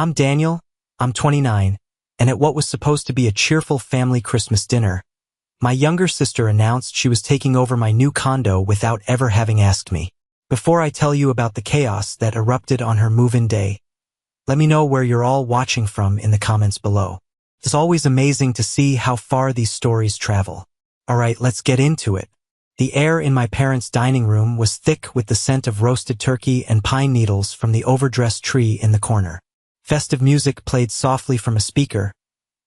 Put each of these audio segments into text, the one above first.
I'm Daniel, I'm 29, and at what was supposed to be a cheerful family Christmas dinner, my younger sister announced she was taking over my new condo without ever having asked me. Before I tell you about the chaos that erupted on her move-in day, let me know where you're all watching from in the comments below. It's always amazing to see how far these stories travel. Alright, let's get into it. The air in my parents' dining room was thick with the scent of roasted turkey and pine needles from the overdressed tree in the corner. Festive music played softly from a speaker,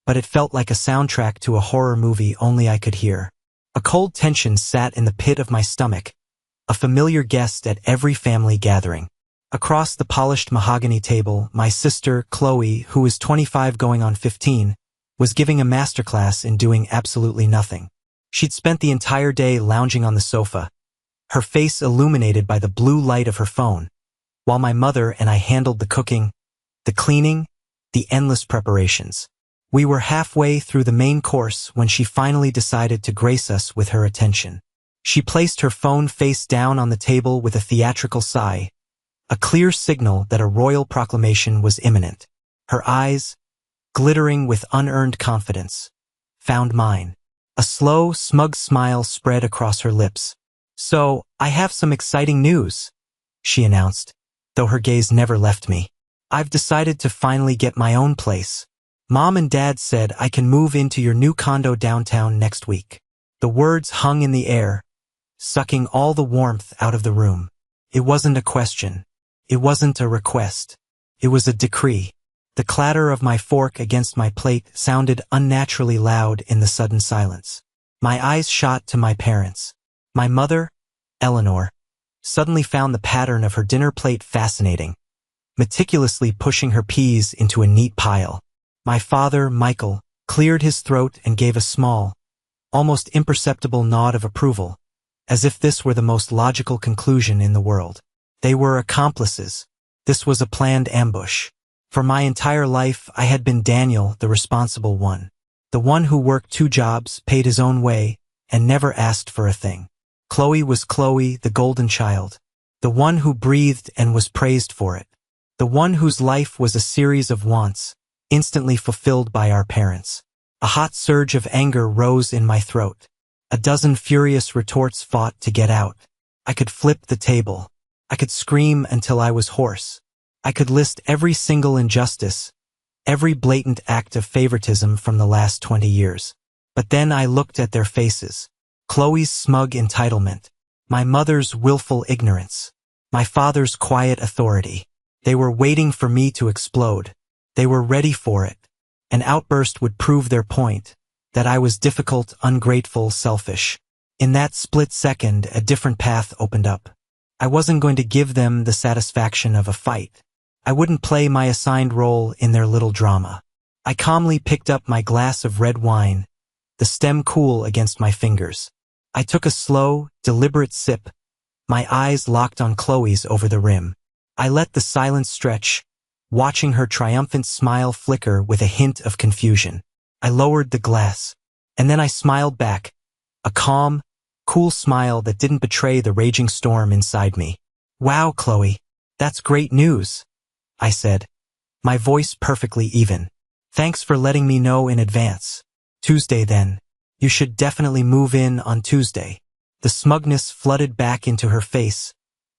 but it felt like a soundtrack to a horror movie only I could hear. A cold tension sat in the pit of my stomach, a familiar guest at every family gathering. Across the polished mahogany table, my sister, Chloe, who is 25 going on 15, was giving a masterclass in doing absolutely nothing. She'd spent the entire day lounging on the sofa, her face illuminated by the blue light of her phone, while my mother and I handled the cooking, the cleaning, the endless preparations. We were halfway through the main course when she finally decided to grace us with her attention. She placed her phone face down on the table with a theatrical sigh, a clear signal that a royal proclamation was imminent. Her eyes, glittering with unearned confidence, found mine. A slow, smug smile spread across her lips. "So, I have some exciting news," she announced, though her gaze never left me. "I've decided to finally get my own place. Mom and Dad said I can move into your new condo downtown next week." The words hung in the air, sucking all the warmth out of the room. It wasn't a question. It wasn't a request. It was a decree. The clatter of my fork against my plate sounded unnaturally loud in the sudden silence. My eyes shot to my parents. My mother, Eleanor, suddenly found the pattern of her dinner plate fascinating, meticulously pushing her peas into a neat pile. My father, Michael, cleared his throat and gave a small, almost imperceptible nod of approval, as if this were the most logical conclusion in the world. They were accomplices. This was a planned ambush. For my entire life, I had been Daniel, the responsible one. The one who worked 2 jobs, paid his own way, and never asked for a thing. Chloe was Chloe, the golden child. The one who breathed and was praised for it. The one whose life was a series of wants, instantly fulfilled by our parents. A hot surge of anger rose in my throat. A dozen furious retorts fought to get out. I could flip the table. I could scream until I was hoarse. I could list every single injustice, every blatant act of favoritism from the last 20 years. But then I looked at their faces. Chloe's smug entitlement, my mother's willful ignorance, my father's quiet authority. They were waiting for me to explode. They were ready for it. An outburst would prove their point, that I was difficult, ungrateful, selfish. In that split second, a different path opened up. I wasn't going to give them the satisfaction of a fight. I wouldn't play my assigned role in their little drama. I calmly picked up my glass of red wine, the stem cool against my fingers. I took a slow, deliberate sip, my eyes locked on Chloe's over the rim. I let the silence stretch, watching her triumphant smile flicker with a hint of confusion. I lowered the glass, and then I smiled back, a calm, cool smile that didn't betray the raging storm inside me. "Wow, Chloe, that's great news," I said, my voice perfectly even. "Thanks for letting me know in advance. Tuesday then. You should definitely move in on Tuesday." The smugness flooded back into her face,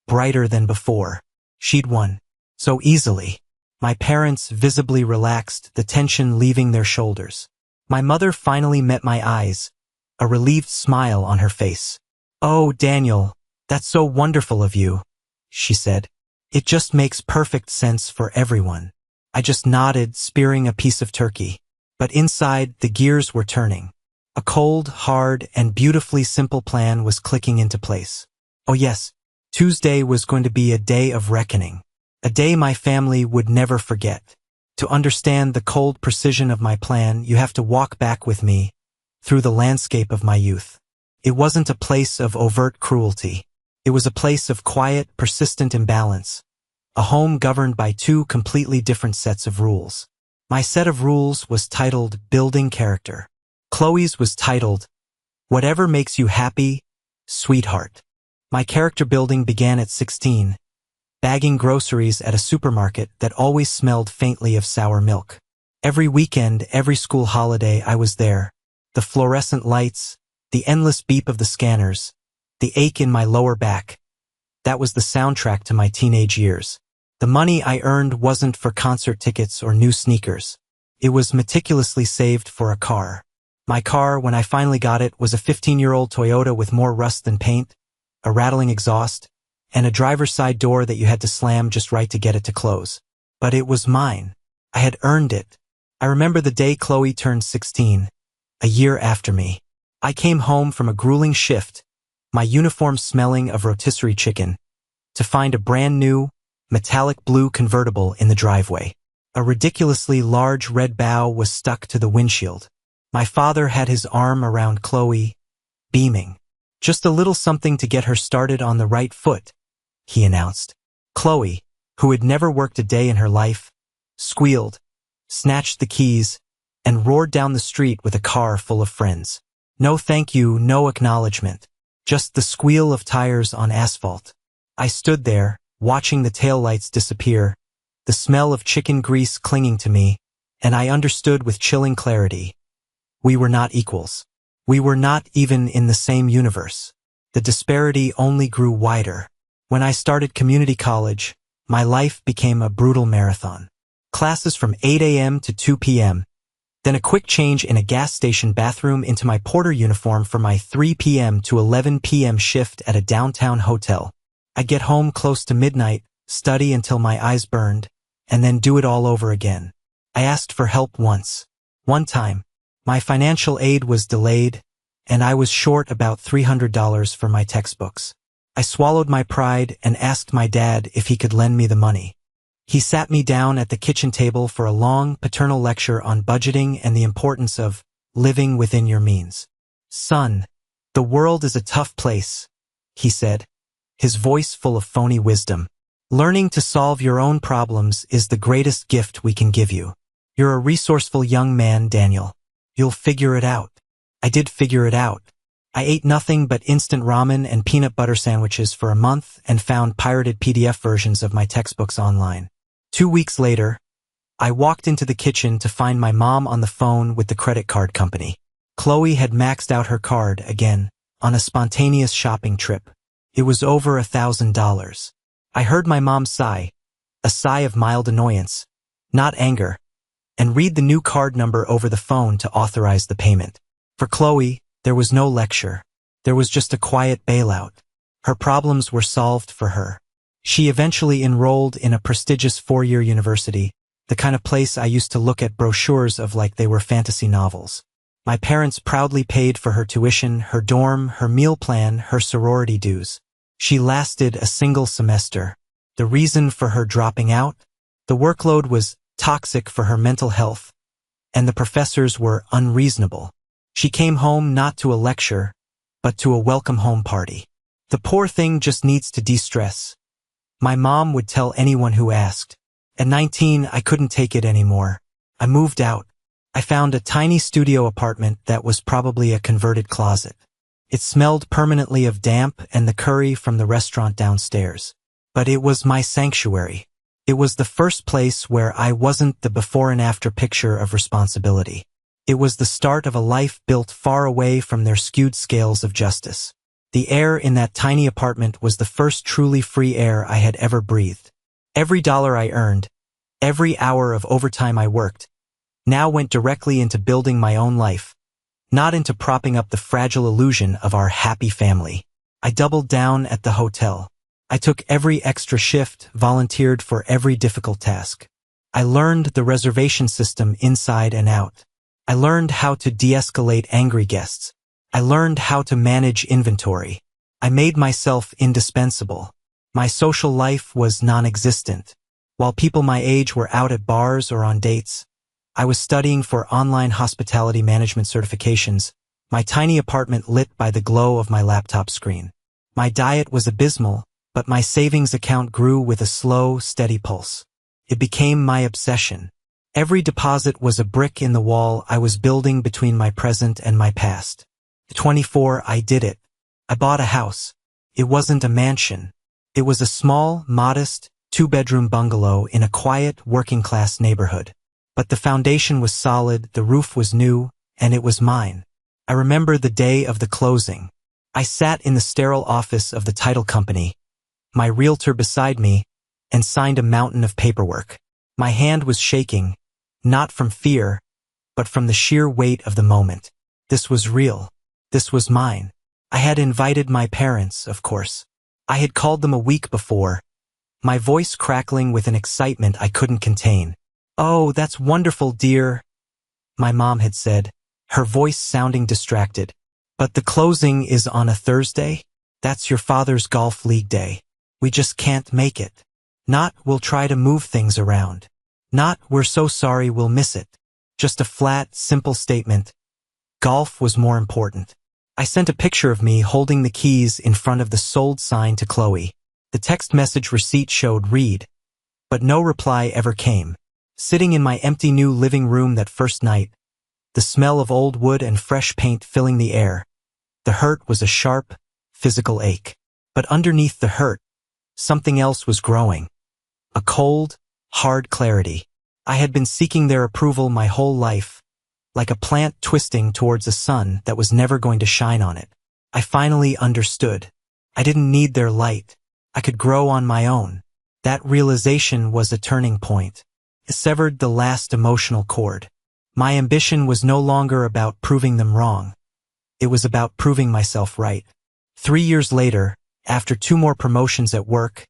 brighter than before. She'd won. So easily. My parents visibly relaxed, the tension leaving their shoulders. My mother finally met my eyes, a relieved smile on her face. "Oh, Daniel, that's so wonderful of you," she said. "It just makes perfect sense for everyone." I just nodded, spearing a piece of turkey. But inside, the gears were turning. A cold, hard, and beautifully simple plan was clicking into place. Oh yes, Tuesday was going to be a day of reckoning. A day my family would never forget. To understand the cold precision of my plan, you have to walk back with me through the landscape of my youth. It wasn't a place of overt cruelty. It was a place of quiet, persistent imbalance. A home governed by 2 completely different sets of rules. My set of rules was titled Building Character. Chloe's was titled Whatever Makes You Happy, Sweetheart. My character building began at 16, bagging groceries at a supermarket that always smelled faintly of sour milk. Every weekend, every school holiday, I was there. The fluorescent lights, the endless beep of the scanners, the ache in my lower back. That was the soundtrack to my teenage years. The money I earned wasn't for concert tickets or new sneakers. It was meticulously saved for a car. My car, when I finally got it, was a 15-year-old Toyota with more rust than paint, a rattling exhaust, and a driver's side door that you had to slam just right to get it to close. But it was mine. I had earned it. I remember the day Chloe turned 16, a year after me. I came home from a grueling shift, my uniform smelling of rotisserie chicken, to find a brand new, metallic blue convertible in the driveway. A ridiculously large red bow was stuck to the windshield. My father had his arm around Chloe, beaming. "Just a little something to get her started on the right foot," he announced. Chloe, who had never worked a day in her life, squealed, snatched the keys, and roared down the street with a car full of friends. No thank you, no acknowledgement. Just the squeal of tires on asphalt. I stood there, watching the taillights disappear, the smell of chicken grease clinging to me, and I understood with chilling clarity. We were not equals. We were not even in the same universe. The disparity only grew wider. When I started community college, my life became a brutal marathon. Classes from 8 a.m. to 2 p.m., then a quick change in a gas station bathroom into my porter uniform for my 3 p.m. to 11 p.m. shift at a downtown hotel. I'd get home close to midnight, study until my eyes burned, and then do it all over again. I asked for help once. One time, my financial aid was delayed, and I was short about $300 for my textbooks. I swallowed my pride and asked my dad if he could lend me the money. He sat me down at the kitchen table for a long paternal lecture on budgeting and the importance of living within your means. "Son, the world is a tough place," he said, his voice full of phony wisdom. "Learning to solve your own problems is the greatest gift we can give you. You're a resourceful young man, Daniel. You'll figure it out." I did figure it out. I ate nothing but instant ramen and peanut butter sandwiches for a month and found pirated PDF versions of my textbooks online. 2 weeks later, I walked into the kitchen to find my mom on the phone with the credit card company. Chloe had maxed out her card again on a spontaneous shopping trip. It was over $1,000. I heard my mom sigh, a sigh of mild annoyance, not anger, and read the new card number over the phone to authorize the payment. For Chloe, there was no lecture. There was just a quiet bailout. Her problems were solved for her. She eventually enrolled in a prestigious 4-year university, the kind of place I used to look at brochures of like they were fantasy novels. My parents proudly paid for her tuition, her dorm, her meal plan, her sorority dues. She lasted a single semester. The reason for her dropping out? The workload was toxic for her mental health, and the professors were unreasonable. She came home not to a lecture, but to a welcome home party. The poor thing just needs to de-stress. My mom would tell anyone who asked. At 19, I couldn't take it anymore. I moved out. I found a tiny studio apartment that was probably a converted closet. It smelled permanently of damp and the curry from the restaurant downstairs. But it was my sanctuary. It was the first place where I wasn't the before and after picture of responsibility. It was the start of a life built far away from their skewed scales of justice. The air in that tiny apartment was the first truly free air I had ever breathed. Every dollar I earned, every hour of overtime I worked, now went directly into building my own life, not into propping up the fragile illusion of our happy family. I doubled down at the hotel. I took every extra shift, volunteered for every difficult task. I learned the reservation system inside and out. I learned how to de-escalate angry guests. I learned how to manage inventory. I made myself indispensable. My social life was non-existent. While people my age were out at bars or on dates, I was studying for online hospitality management certifications, my tiny apartment lit by the glow of my laptop screen. My diet was abysmal, but my savings account grew with a slow, steady pulse. It became my obsession. Every deposit was a brick in the wall I was building between my present and my past. At 24, I did it. I bought a house. It wasn't a mansion. It was a small, modest, two-bedroom bungalow in a quiet, working-class neighborhood. But the foundation was solid, the roof was new, and it was mine. I remember the day of the closing. I sat in the sterile office of the title company, my realtor beside me, and signed a mountain of paperwork. My hand was shaking, not from fear, but from the sheer weight of the moment. This was real. This was mine. I had invited my parents, of course. I had called them a week before, my voice crackling with an excitement I couldn't contain. "Oh, that's wonderful, dear," my mom had said, her voice sounding distracted. "But the closing is on a Thursday? That's your father's golf league day. We just can't make it. Not, we'll try to move things around. Not, we're so sorry we'll miss it." Just a flat, simple statement. Golf was more important. I sent a picture of me holding the keys in front of the sold sign to Chloe. The text message receipt showed read, but no reply ever came. Sitting in my empty new living room that first night, the smell of old wood and fresh paint filling the air, the hurt was a sharp, physical ache. But underneath the hurt, something else was growing. A cold, hard clarity. I had been seeking their approval my whole life, like a plant twisting towards a sun that was never going to shine on it. I finally understood. I didn't need their light. I could grow on my own. That realization was a turning point. It severed the last emotional cord. My ambition was no longer about proving them wrong. It was about proving myself right. 3 years later, after 2 more promotions at work,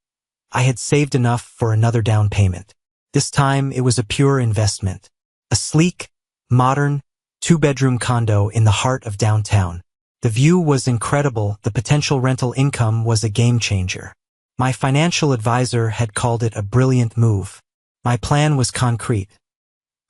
I had saved enough for another down payment. This time it was a pure investment. A sleek, modern, 2-bedroom condo in the heart of downtown. The view was incredible, the potential rental income was a game changer. My financial advisor had called it a brilliant move. My plan was concrete.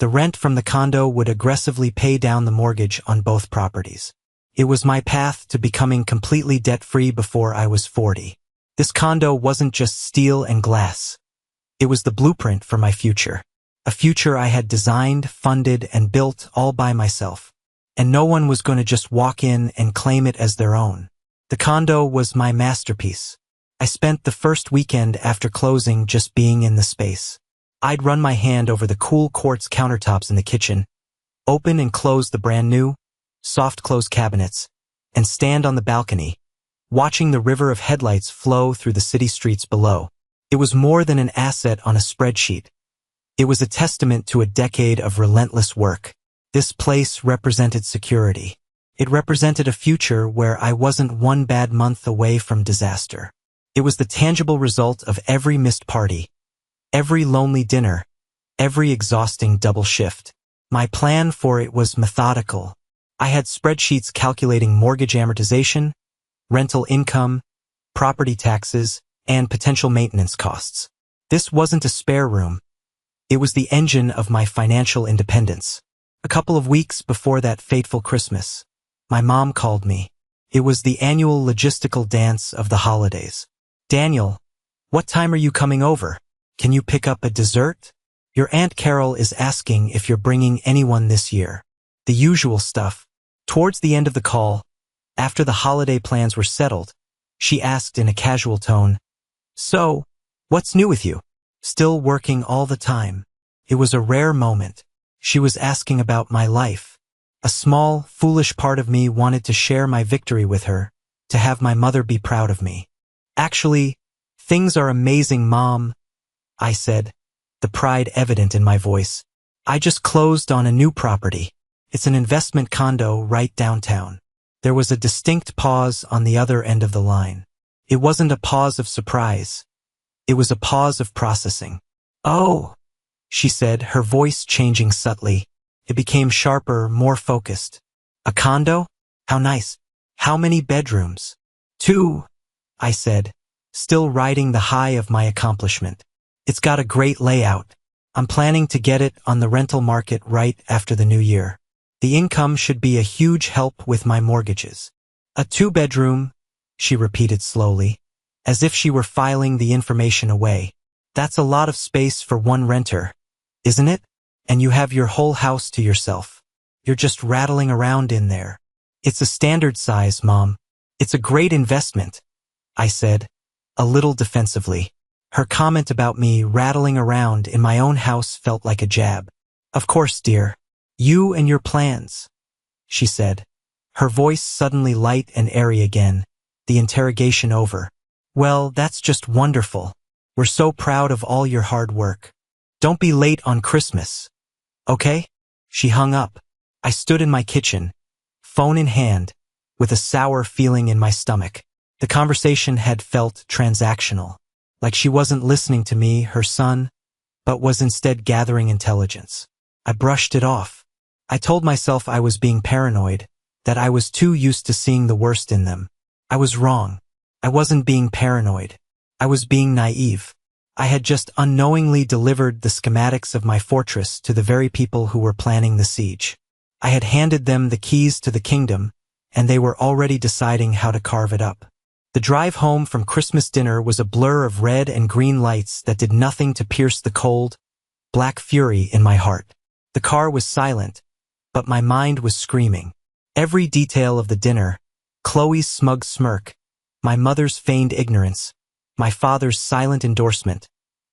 The rent from the condo would aggressively pay down the mortgage on both properties. It was my path to becoming completely debt-free before I was 40. This condo wasn't just steel and glass. It was the blueprint for my future. A future I had designed, funded, and built all by myself. And no one was going to just walk in and claim it as their own. The condo was my masterpiece. I spent the first weekend after closing just being in the space. I'd run my hand over the cool quartz countertops in the kitchen, open and close the brand new, soft close cabinets, and stand on the balcony, watching the river of headlights flow through the city streets below. It was more than an asset on a spreadsheet. It was a testament to a decade of relentless work. This place represented security. It represented a future where I wasn't one bad month away from disaster. It was the tangible result of every missed party, every lonely dinner, every exhausting double shift. My plan for it was methodical. I had spreadsheets calculating mortgage amortization, rental income, property taxes, and potential maintenance costs. This wasn't a spare room. It was the engine of my financial independence. A couple of weeks before that fateful Christmas, my mom called me. It was the annual logistical dance of the holidays. "Daniel, what time are you coming over? Can you pick up a dessert? Your Aunt Carol is asking if you're bringing anyone this year." The usual stuff. Towards the end of the call, after the holiday plans were settled, she asked in a casual tone, "So, what's new with you? Still working all the time?" It was a rare moment. She was asking about my life. A small, foolish part of me wanted to share my victory with her, to have my mother be proud of me. "Actually, things are amazing, Mom," I said, the pride evident in my voice. "I just closed on a new property. It's an investment condo right downtown." There was a distinct pause on the other end of the line. It wasn't a pause of surprise. It was a pause of processing. "Oh," she said, her voice changing subtly. It became sharper, more focused. "A condo? How nice. How many bedrooms?" "2," I said, still riding the high of my accomplishment. "It's got a great layout. I'm planning to get it on the rental market right after the new year. The income should be a huge help with my mortgages." "A 2-bedroom, she repeated slowly, as if she were filing the information away. "That's a lot of space for one renter, isn't it? And you have your whole house to yourself. You're just rattling around in there." "It's a standard size, Mom. It's a great investment," I said, a little defensively. Her comment about me rattling around in my own house felt like a jab. "Of course, dear. You and your plans," she said, her voice suddenly light and airy again, the interrogation over. "Well, that's just wonderful. We're so proud of all your hard work. Don't be late on Christmas. Okay?" She hung up. I stood in my kitchen, phone in hand, with a sour feeling in my stomach. The conversation had felt transactional, like she wasn't listening to me, her son, but was instead gathering intelligence. I brushed it off. I told myself I was being paranoid, that I was too used to seeing the worst in them. I was wrong. I wasn't being paranoid. I was being naive. I had just unknowingly delivered the schematics of my fortress to the very people who were planning the siege. I had handed them the keys to the kingdom, and they were already deciding how to carve it up. The drive home from Christmas dinner was a blur of red and green lights that did nothing to pierce the cold, black fury in my heart. The car was silent, but my mind was screaming. Every detail of the dinner, Chloe's smug smirk, my mother's feigned ignorance, my father's silent endorsement,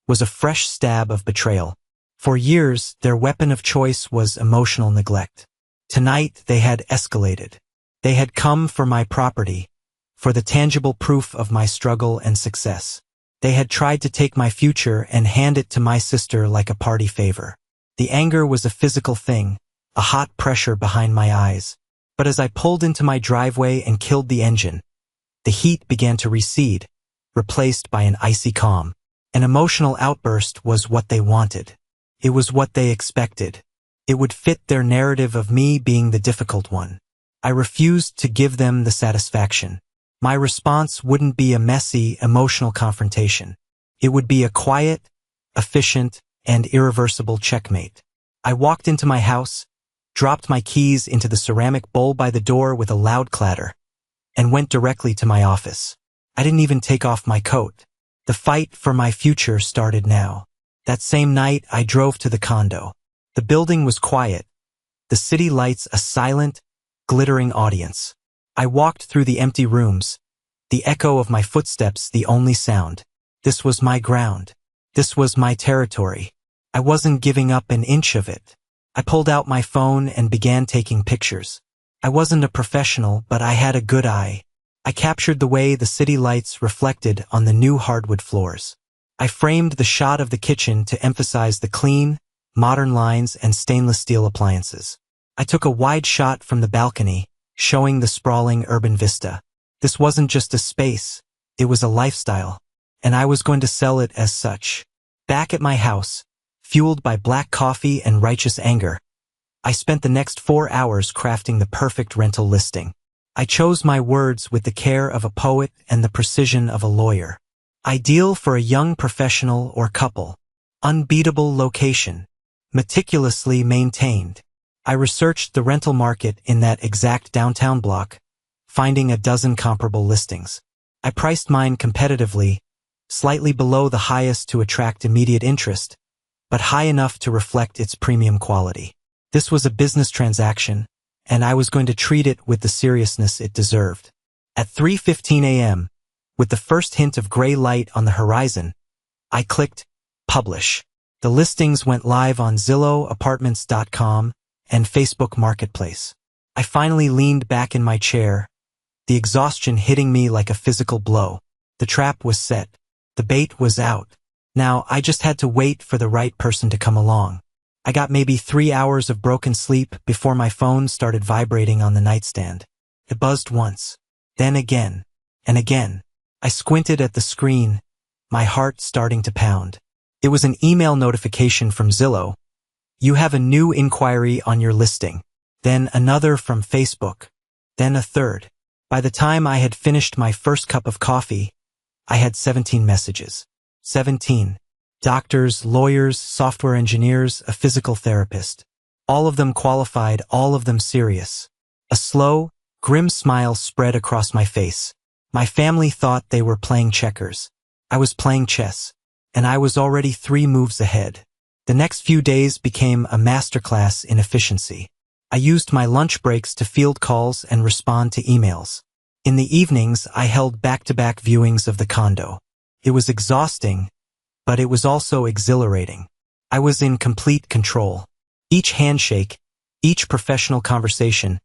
was a fresh stab of betrayal. For years, their weapon of choice was emotional neglect. Tonight, they had escalated. They had come for my property, for the tangible proof of my struggle and success. They had tried to take my future and hand it to my sister like a party favor. The anger was a physical thing, a hot pressure behind my eyes. But as I pulled into my driveway and killed the engine, the heat began to recede, replaced by an icy calm. An emotional outburst was what they wanted. It was what they expected. It would fit their narrative of me being the difficult one. I refused to give them the satisfaction. My response wouldn't be a messy, emotional confrontation. It would be a quiet, efficient, and irreversible checkmate. I walked into my house, dropped my keys into the ceramic bowl by the door with a loud clatter, and went directly to my office. I didn't even take off my coat. The fight for my future started now. That same night, I drove to the condo. The building was quiet, the city lights a silent, glittering audience. I walked through the empty rooms, the echo of my footsteps the only sound. This was my ground. This was my territory. I wasn't giving up an inch of it. I pulled out my phone and began taking pictures. I wasn't a professional, but I had a good eye. I captured the way the city lights reflected on the new hardwood floors. I framed the shot of the kitchen to emphasize the clean, modern lines and stainless steel appliances. I took a wide shot from the balcony, showing the sprawling urban vista. This wasn't just a space, it was a lifestyle, and I was going to sell it as such. Back at my house, fueled by black coffee and righteous anger, I spent the next 4 hours crafting the perfect rental listing. I chose my words with the care of a poet and the precision of a lawyer. Ideal for a young professional or couple. Unbeatable location. Meticulously maintained. I researched the rental market in that exact downtown block, finding a dozen comparable listings. I priced mine competitively, slightly below the highest to attract immediate interest, but high enough to reflect its premium quality. This was a business transaction, and I was going to treat it with the seriousness it deserved. At 3:15 a.m., with the first hint of gray light on the horizon, I clicked Publish. The listings went live on Zillow, Apartments.com, and Facebook Marketplace. I finally leaned back in my chair, the exhaustion hitting me like a physical blow. The trap was set. The bait was out. Now, I just had to wait for the right person to come along. I got maybe 3 hours of broken sleep before my phone started vibrating on the nightstand. It buzzed once, then again, and again. I squinted at the screen, my heart starting to pound. It was an email notification from Zillow. You have a new inquiry on your listing. Then another from Facebook. Then a third. By the time I had finished my first cup of coffee, I had 17 messages. 17. Doctors, lawyers, software engineers, a physical therapist. All of them qualified, all of them serious. A slow, grim smile spread across my face. My family thought they were playing checkers. I was playing chess, and I was already 3 moves ahead. The next few days became a masterclass in efficiency. I used my lunch breaks to field calls and respond to emails. In the evenings, I held back-to-back viewings of the condo. It was exhausting, but it was also exhilarating. I was in complete control. Each handshake, each professional conversation,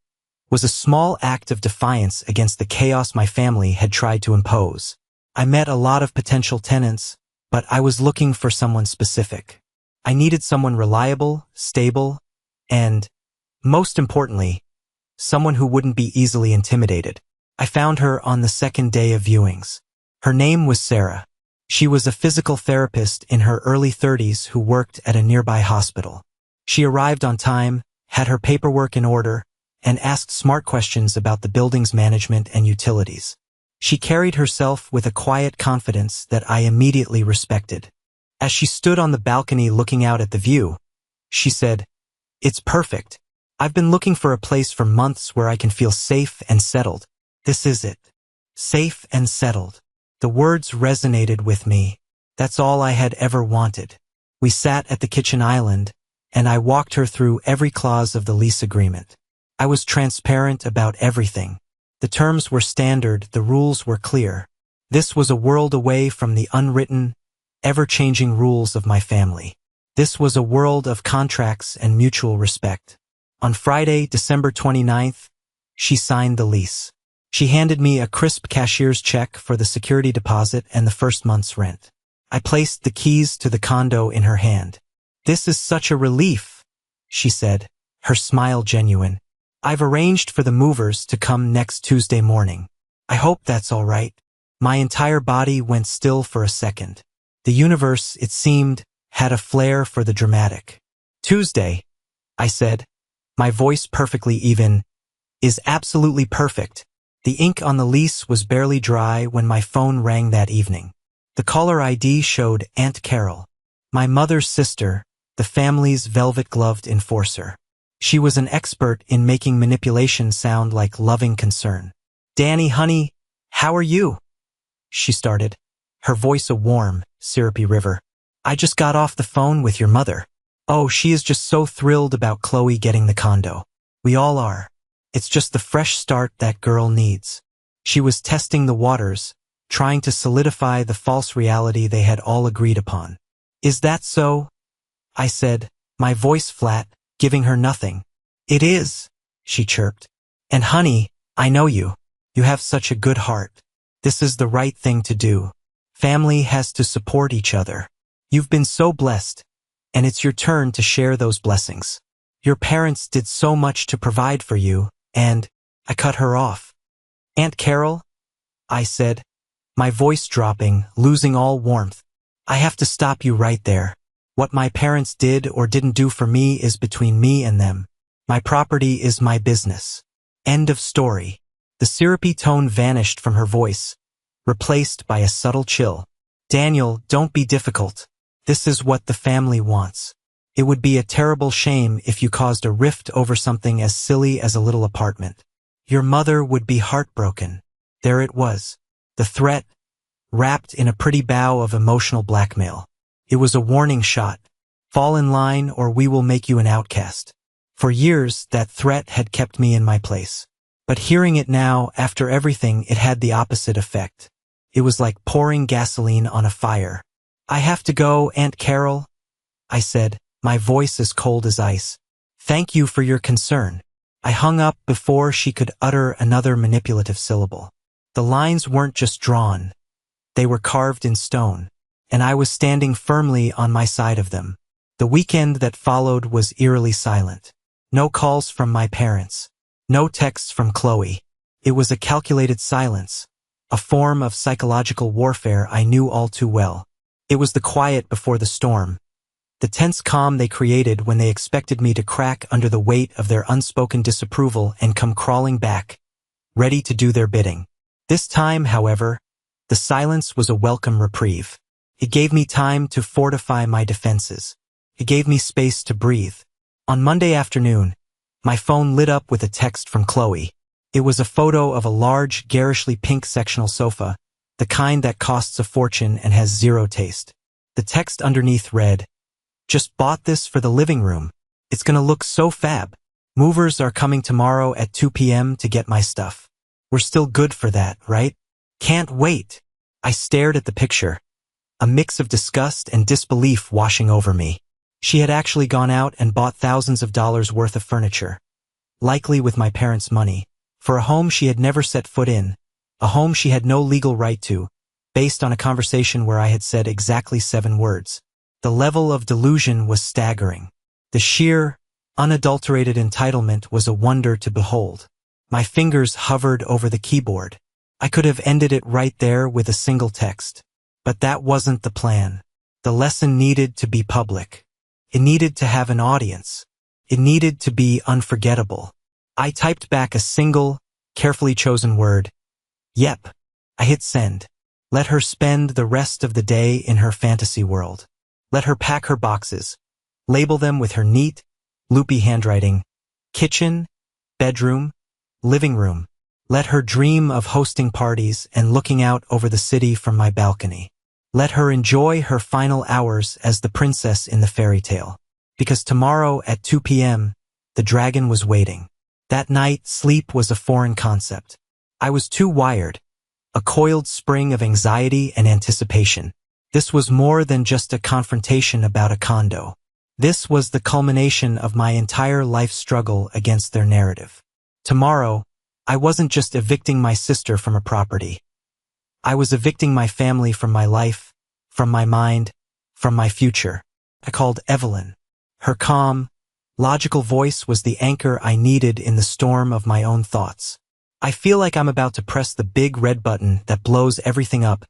was a small act of defiance against the chaos my family had tried to impose. I met a lot of potential tenants, but I was looking for someone specific. I needed someone reliable, stable, and, most importantly, someone who wouldn't be easily intimidated. I found her on the second day of viewings. Her name was Sarah. She was a physical therapist in her early 30s who worked at a nearby hospital. She arrived on time, had her paperwork in order, and asked smart questions about the building's management and utilities. She carried herself with a quiet confidence that I immediately respected. As she stood on the balcony looking out at the view, she said, "It's perfect. I've been looking for a place for months where I can feel safe and settled. This is it. Safe and settled." The words resonated with me. That's all I had ever wanted. We sat at the kitchen island, and I walked her through every clause of the lease agreement. I was transparent about everything. The terms were standard, the rules were clear. This was a world away from the unwritten, ever-changing rules of my family. This was a world of contracts and mutual respect. On Friday, December 29th, she signed the lease. She handed me a crisp cashier's check for the security deposit and the first month's rent. I placed the keys to the condo in her hand. "This is such a relief," she said, her smile genuine. "I've arranged for the movers to come next Tuesday morning. I hope that's all right." My entire body went still for a second. The universe, it seemed, had a flair for the dramatic. "Tuesday," I said, my voice perfectly even, "is absolutely perfect." The ink on the lease was barely dry when my phone rang that evening. The caller ID showed Aunt Carol, my mother's sister, the family's velvet-gloved enforcer. She was an expert in making manipulation sound like loving concern. "Danny, honey, how are you?" she started, her voice a warm, syrupy river. "I just got off the phone with your mother. Oh, she is just so thrilled about Chloe getting the condo. We all are. It's just the fresh start that girl needs." She was testing the waters, trying to solidify the false reality they had all agreed upon. "Is that so?" I said, my voice flat, giving her nothing. "It is," she chirped. "And honey, I know you. You have such a good heart. This is the right thing to do. Family has to support each other. You've been so blessed, and it's your turn to share those blessings. Your parents did so much to provide for you, and..." I cut her off. "Aunt Carol," I said, my voice dropping, losing all warmth. "I have to stop you right there. What my parents did or didn't do for me is between me and them. My property is my business. End of story." The syrupy tone vanished from her voice, replaced by a subtle chill. "Daniel, don't be difficult. This is what the family wants. It would be a terrible shame if you caused a rift over something as silly as a little apartment. Your mother would be heartbroken." There it was. The threat, wrapped in a pretty bow of emotional blackmail. It was a warning shot. Fall in line or we will make you an outcast. For years, that threat had kept me in my place. But hearing it now, after everything, it had the opposite effect. It was like pouring gasoline on a fire. "I have to go, Aunt Carol," I said, my voice as cold as ice. "Thank you for your concern." I hung up before she could utter another manipulative syllable. The lines weren't just drawn. They were carved in stone, and I was standing firmly on my side of them. The weekend that followed was eerily silent. No calls from my parents. No texts from Chloe. It was a calculated silence, a form of psychological warfare I knew all too well. It was the quiet before the storm, the tense calm they created when they expected me to crack under the weight of their unspoken disapproval and come crawling back, ready to do their bidding. This time, however, the silence was a welcome reprieve. It gave me time to fortify my defenses. It gave me space to breathe. On Monday afternoon, my phone lit up with a text from Chloe. It was a photo of a large, garishly pink sectional sofa, the kind that costs a fortune and has zero taste. The text underneath read, "Just bought this for the living room. It's gonna look so fab. Movers are coming tomorrow at 2 p.m. to get my stuff. We're still good for that, right? Can't wait." I stared at the picture, a mix of disgust and disbelief washing over me. She had actually gone out and bought thousands of dollars worth of furniture, likely with my parents' money, for a home she had never set foot in, a home she had no legal right to, based on a conversation where I had said exactly 7 words. The level of delusion was staggering. The sheer, unadulterated entitlement was a wonder to behold. My fingers hovered over the keyboard. I could have ended it right there with a single text. But that wasn't the plan. The lesson needed to be public. It needed to have an audience. It needed to be unforgettable. I typed back a single, carefully chosen word. Yep. I hit send. Let her spend the rest of the day in her fantasy world. Let her pack her boxes. Label them with her neat, loopy handwriting. Kitchen, bedroom, living room. Let her dream of hosting parties and looking out over the city from my balcony. Let her enjoy her final hours as the princess in the fairy tale. Because tomorrow at 2 p.m., the dragon was waiting. That night, sleep was a foreign concept. I was too wired, a coiled spring of anxiety and anticipation. This was more than just a confrontation about a condo. This was the culmination of my entire life struggle against their narrative. Tomorrow, I wasn't just evicting my sister from a property. I was evicting my family from my life, from my mind, from my future. I called Evelyn. Her calm, logical voice was the anchor I needed in the storm of my own thoughts. I feel like I'm about to press the big red button that blows everything up,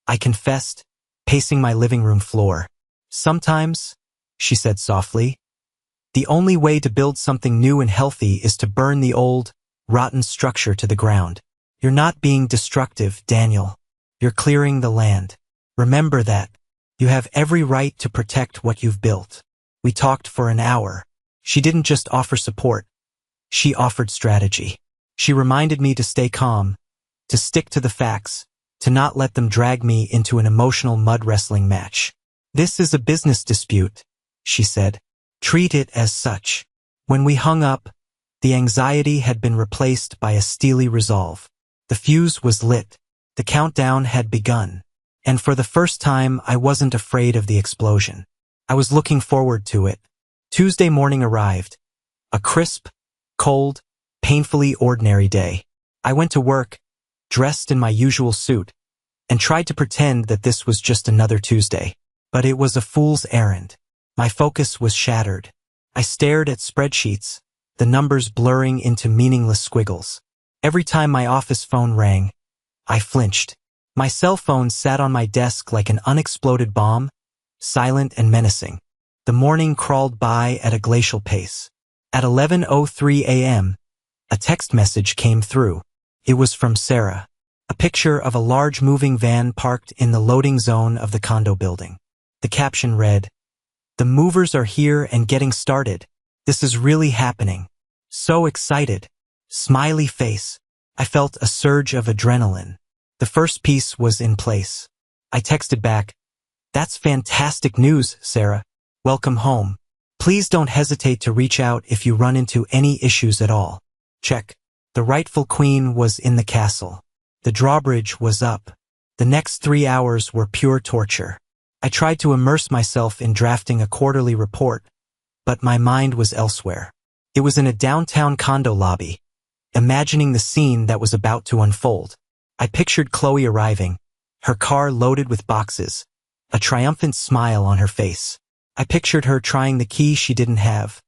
I confessed, pacing my living room floor. Sometimes, she said softly, the only way to build something new and healthy is to burn the old, rotten structure to the ground. You're not being destructive, Daniel. You're clearing the land. Remember that. You have every right to protect what you've built. We talked for an hour. She didn't just offer support. She offered strategy. She reminded me to stay calm, to stick to the facts, to not let them drag me into an emotional mud wrestling match. This is a business dispute, she said. Treat it as such. When we hung up, the anxiety had been replaced by a steely resolve. The fuse was lit. The countdown had begun. And for the first time, I wasn't afraid of the explosion. I was looking forward to it. Tuesday morning arrived. A crisp, cold, painfully ordinary day. I went to work, dressed in my usual suit, and tried to pretend that this was just another Tuesday. But it was a fool's errand. My focus was shattered. I stared at spreadsheets, the numbers blurring into meaningless squiggles. Every time my office phone rang, I flinched. My cell phone sat on my desk like an unexploded bomb, silent and menacing. The morning crawled by at a glacial pace. At 11:03 a.m., a text message came through. It was from Sarah. A picture of a large moving van parked in the loading zone of the condo building. The caption read, "The movers are here and getting started. This is really happening. So excited." Smiley face. I felt a surge of adrenaline. The first piece was in place. I texted back, "That's fantastic news, Sarah. Welcome home. Please don't hesitate to reach out if you run into any issues at all." Check. The rightful queen was in the castle. The drawbridge was up. The next 3 hours were pure torture. I tried to immerse myself in drafting a quarterly report, but my mind was elsewhere. It was in a downtown condo lobby, imagining the scene that was about to unfold. I pictured Chloe arriving, her car loaded with boxes, a triumphant smile on her face. I pictured her trying the key she didn't have,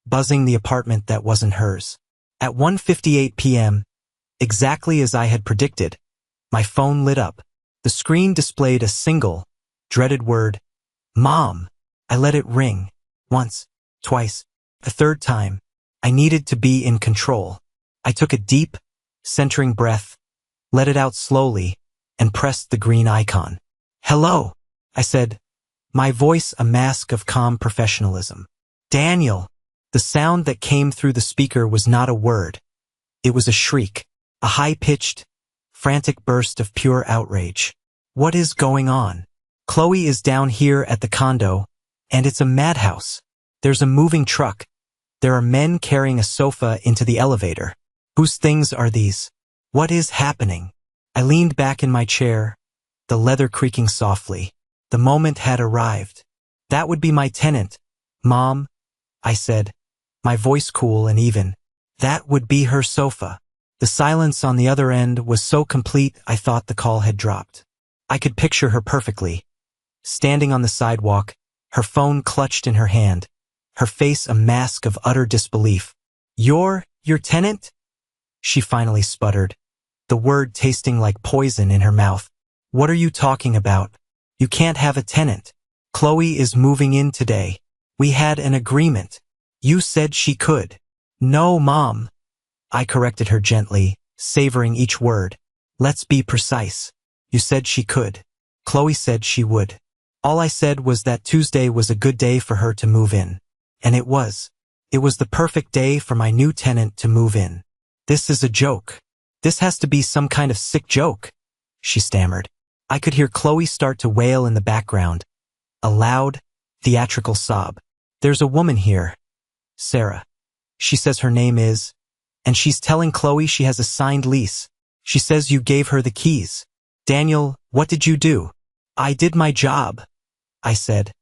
buzzing the apartment that wasn't hers. At 1:58 p.m., exactly as I had predicted, my phone lit up. The screen displayed a single, dreaded word, Mom. I let it ring. Once, twice, a third time. I needed to be in control. I took a deep, centering breath, let it out slowly, and pressed the green icon. "Hello," I said, my voice a mask of calm professionalism. "Daniel." The sound that came through the speaker was not a word. It was a shriek, a high-pitched, frantic burst of pure outrage. "What is going on? Chloe is down here at the condo, and it's a madhouse. There's a moving truck. There are men carrying a sofa into the elevator. Whose things are these? What is happening?" I leaned back in my chair, the leather creaking softly. The moment had arrived. That would be my tenant, Mom, I said, my voice cool and even. That would be her sofa. The silence on the other end was so complete I thought the call had dropped. I could picture her perfectly. Standing on the sidewalk, her phone clutched in her hand, her face a mask of utter disbelief. Your tenant? She finally sputtered, the word tasting like poison in her mouth. What are you talking about? You can't have a tenant. Chloe is moving in today. We had an agreement. You said she could. No, Mom. I corrected her gently, savoring each word. Let's be precise. You said she could. Chloe said she would. All I said was that Tuesday was a good day for her to move in. And it was. It was the perfect day for my new tenant to move in. This is a joke. This has to be some kind of sick joke, she stammered. I could hear Chloe start to wail in the background. A loud, theatrical sob. There's a woman here. Sarah. She says her name is, and she's telling Chloe she has a signed lease. She says you gave her the keys. Daniel, what did you do? I did my job, I said,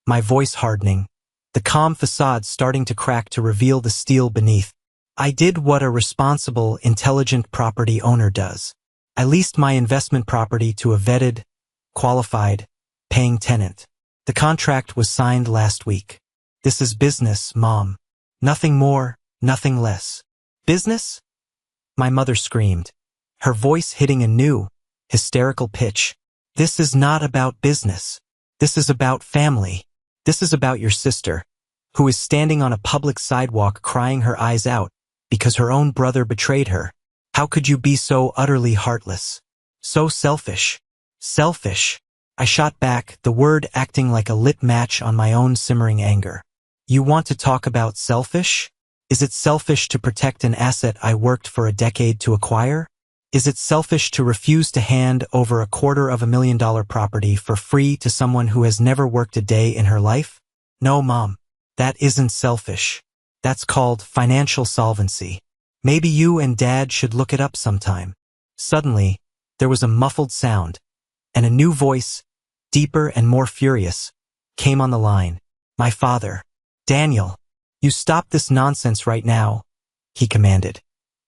my voice hardening, the calm facade starting to crack to reveal the steel beneath. I did what a responsible, intelligent property owner does. I leased my investment property to a vetted, qualified, paying tenant. The contract was signed last week. This is business, Mom. Nothing more, nothing less. Business? My mother screamed, her voice hitting a new, hysterical pitch. This is not about business. This is about family. This is about your sister, who is standing on a public sidewalk crying her eyes out because her own brother betrayed her. How could you be so utterly heartless? So selfish. Selfish. I shot back, the word acting like a lit match on my own simmering anger. You want to talk about selfish? Is it selfish to protect an asset I worked for a decade to acquire? Is it selfish to refuse to hand over $250,000 property for free to someone who has never worked a day in her life? No, Mom. That isn't selfish. That's called financial solvency. Maybe you and Dad should look it up sometime. Suddenly, there was a muffled sound, and a new voice, deeper and more furious, came on the line. My father. Daniel. You stop this nonsense right now, he commanded.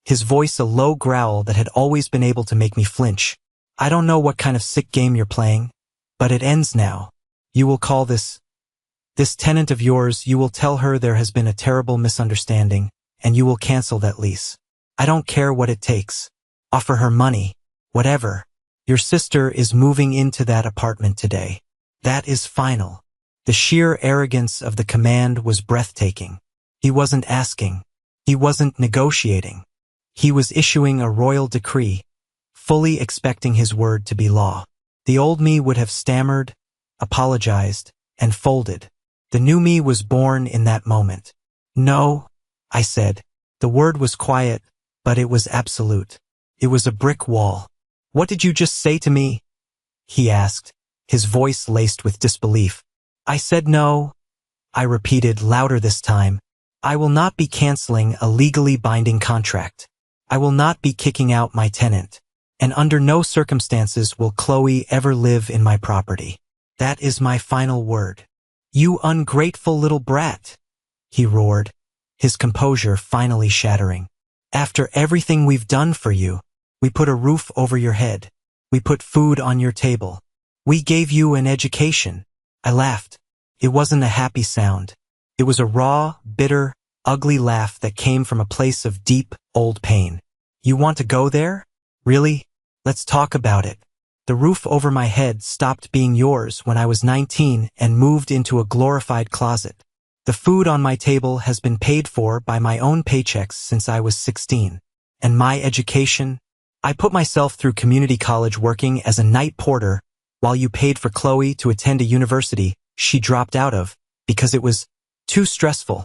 His voice a low growl that had always been able to make me flinch. I don't know what kind of sick game you're playing, but it ends now. You will call this tenant of yours, you will tell her there has been a terrible misunderstanding, and you will cancel that lease. I don't care what it takes. Offer her money, whatever. Your sister is moving into that apartment today. That is final. The sheer arrogance of the command was breathtaking. He wasn't asking. He wasn't negotiating. He was issuing a royal decree, fully expecting his word to be law. The old me would have stammered, apologized, and folded. The new me was born in that moment. No, I said. The word was quiet, but it was absolute. It was a brick wall. What did you just say to me? He asked, his voice laced with disbelief. I said no. I repeated louder this time. I will not be canceling a legally binding contract. I will not be kicking out my tenant. And under no circumstances will Chloe ever live in my property. That is my final word. You ungrateful little brat, he roared, his composure finally shattering. After everything we've done for you, we put a roof over your head. We put food on your table. We gave you an education. I laughed. It wasn't a happy sound. It was a raw, bitter, ugly laugh that came from a place of deep, old pain. You want to go there? Really? Let's talk about it. The roof over my head stopped being yours when I was 19 and moved into a glorified closet. The food on my table has been paid for by my own paychecks since I was 16. And my education? I put myself through community college working as a night porter while you paid for Chloe to attend a university she dropped out of because it was too stressful.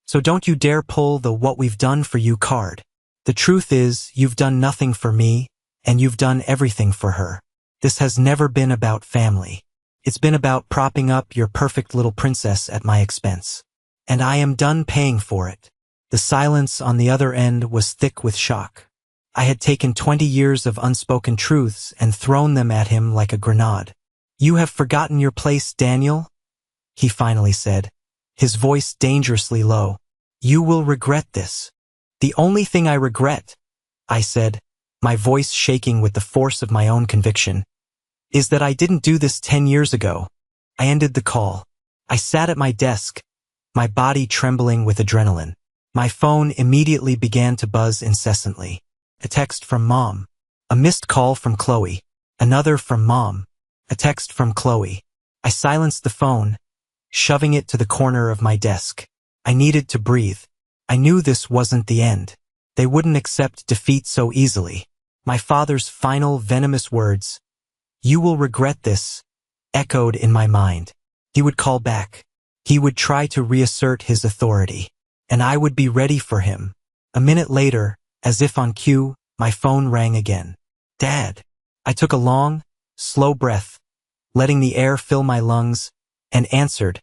So don't you dare pull the what we've done for you card. The truth is, you've done nothing for me, and you've done everything for her. This has never been about family. It's been about propping up your perfect little princess at my expense. And I am done paying for it. The silence on the other end was thick with shock. I had taken 20 years of unspoken truths and thrown them at him like a grenade. You have forgotten your place, Daniel? He finally said, his voice dangerously low. You will regret this. The only thing I regret, I said, my voice shaking with the force of my own conviction, is that I didn't do this 10 years ago. I ended the call. I sat at my desk, my body trembling with adrenaline. My phone immediately began to buzz incessantly. A text from Mom. A missed call from Chloe. Another from Mom. A text from Chloe. I silenced the phone, shoving it to the corner of my desk. I needed to breathe. I knew this wasn't the end. They wouldn't accept defeat so easily. My father's final venomous words, "You will regret this," echoed in my mind. He would call back. He would try to reassert his authority. And I would be ready for him. A minute later, as if on cue, my phone rang again. Dad. I took a long, slow breath, letting the air fill my lungs, and answered,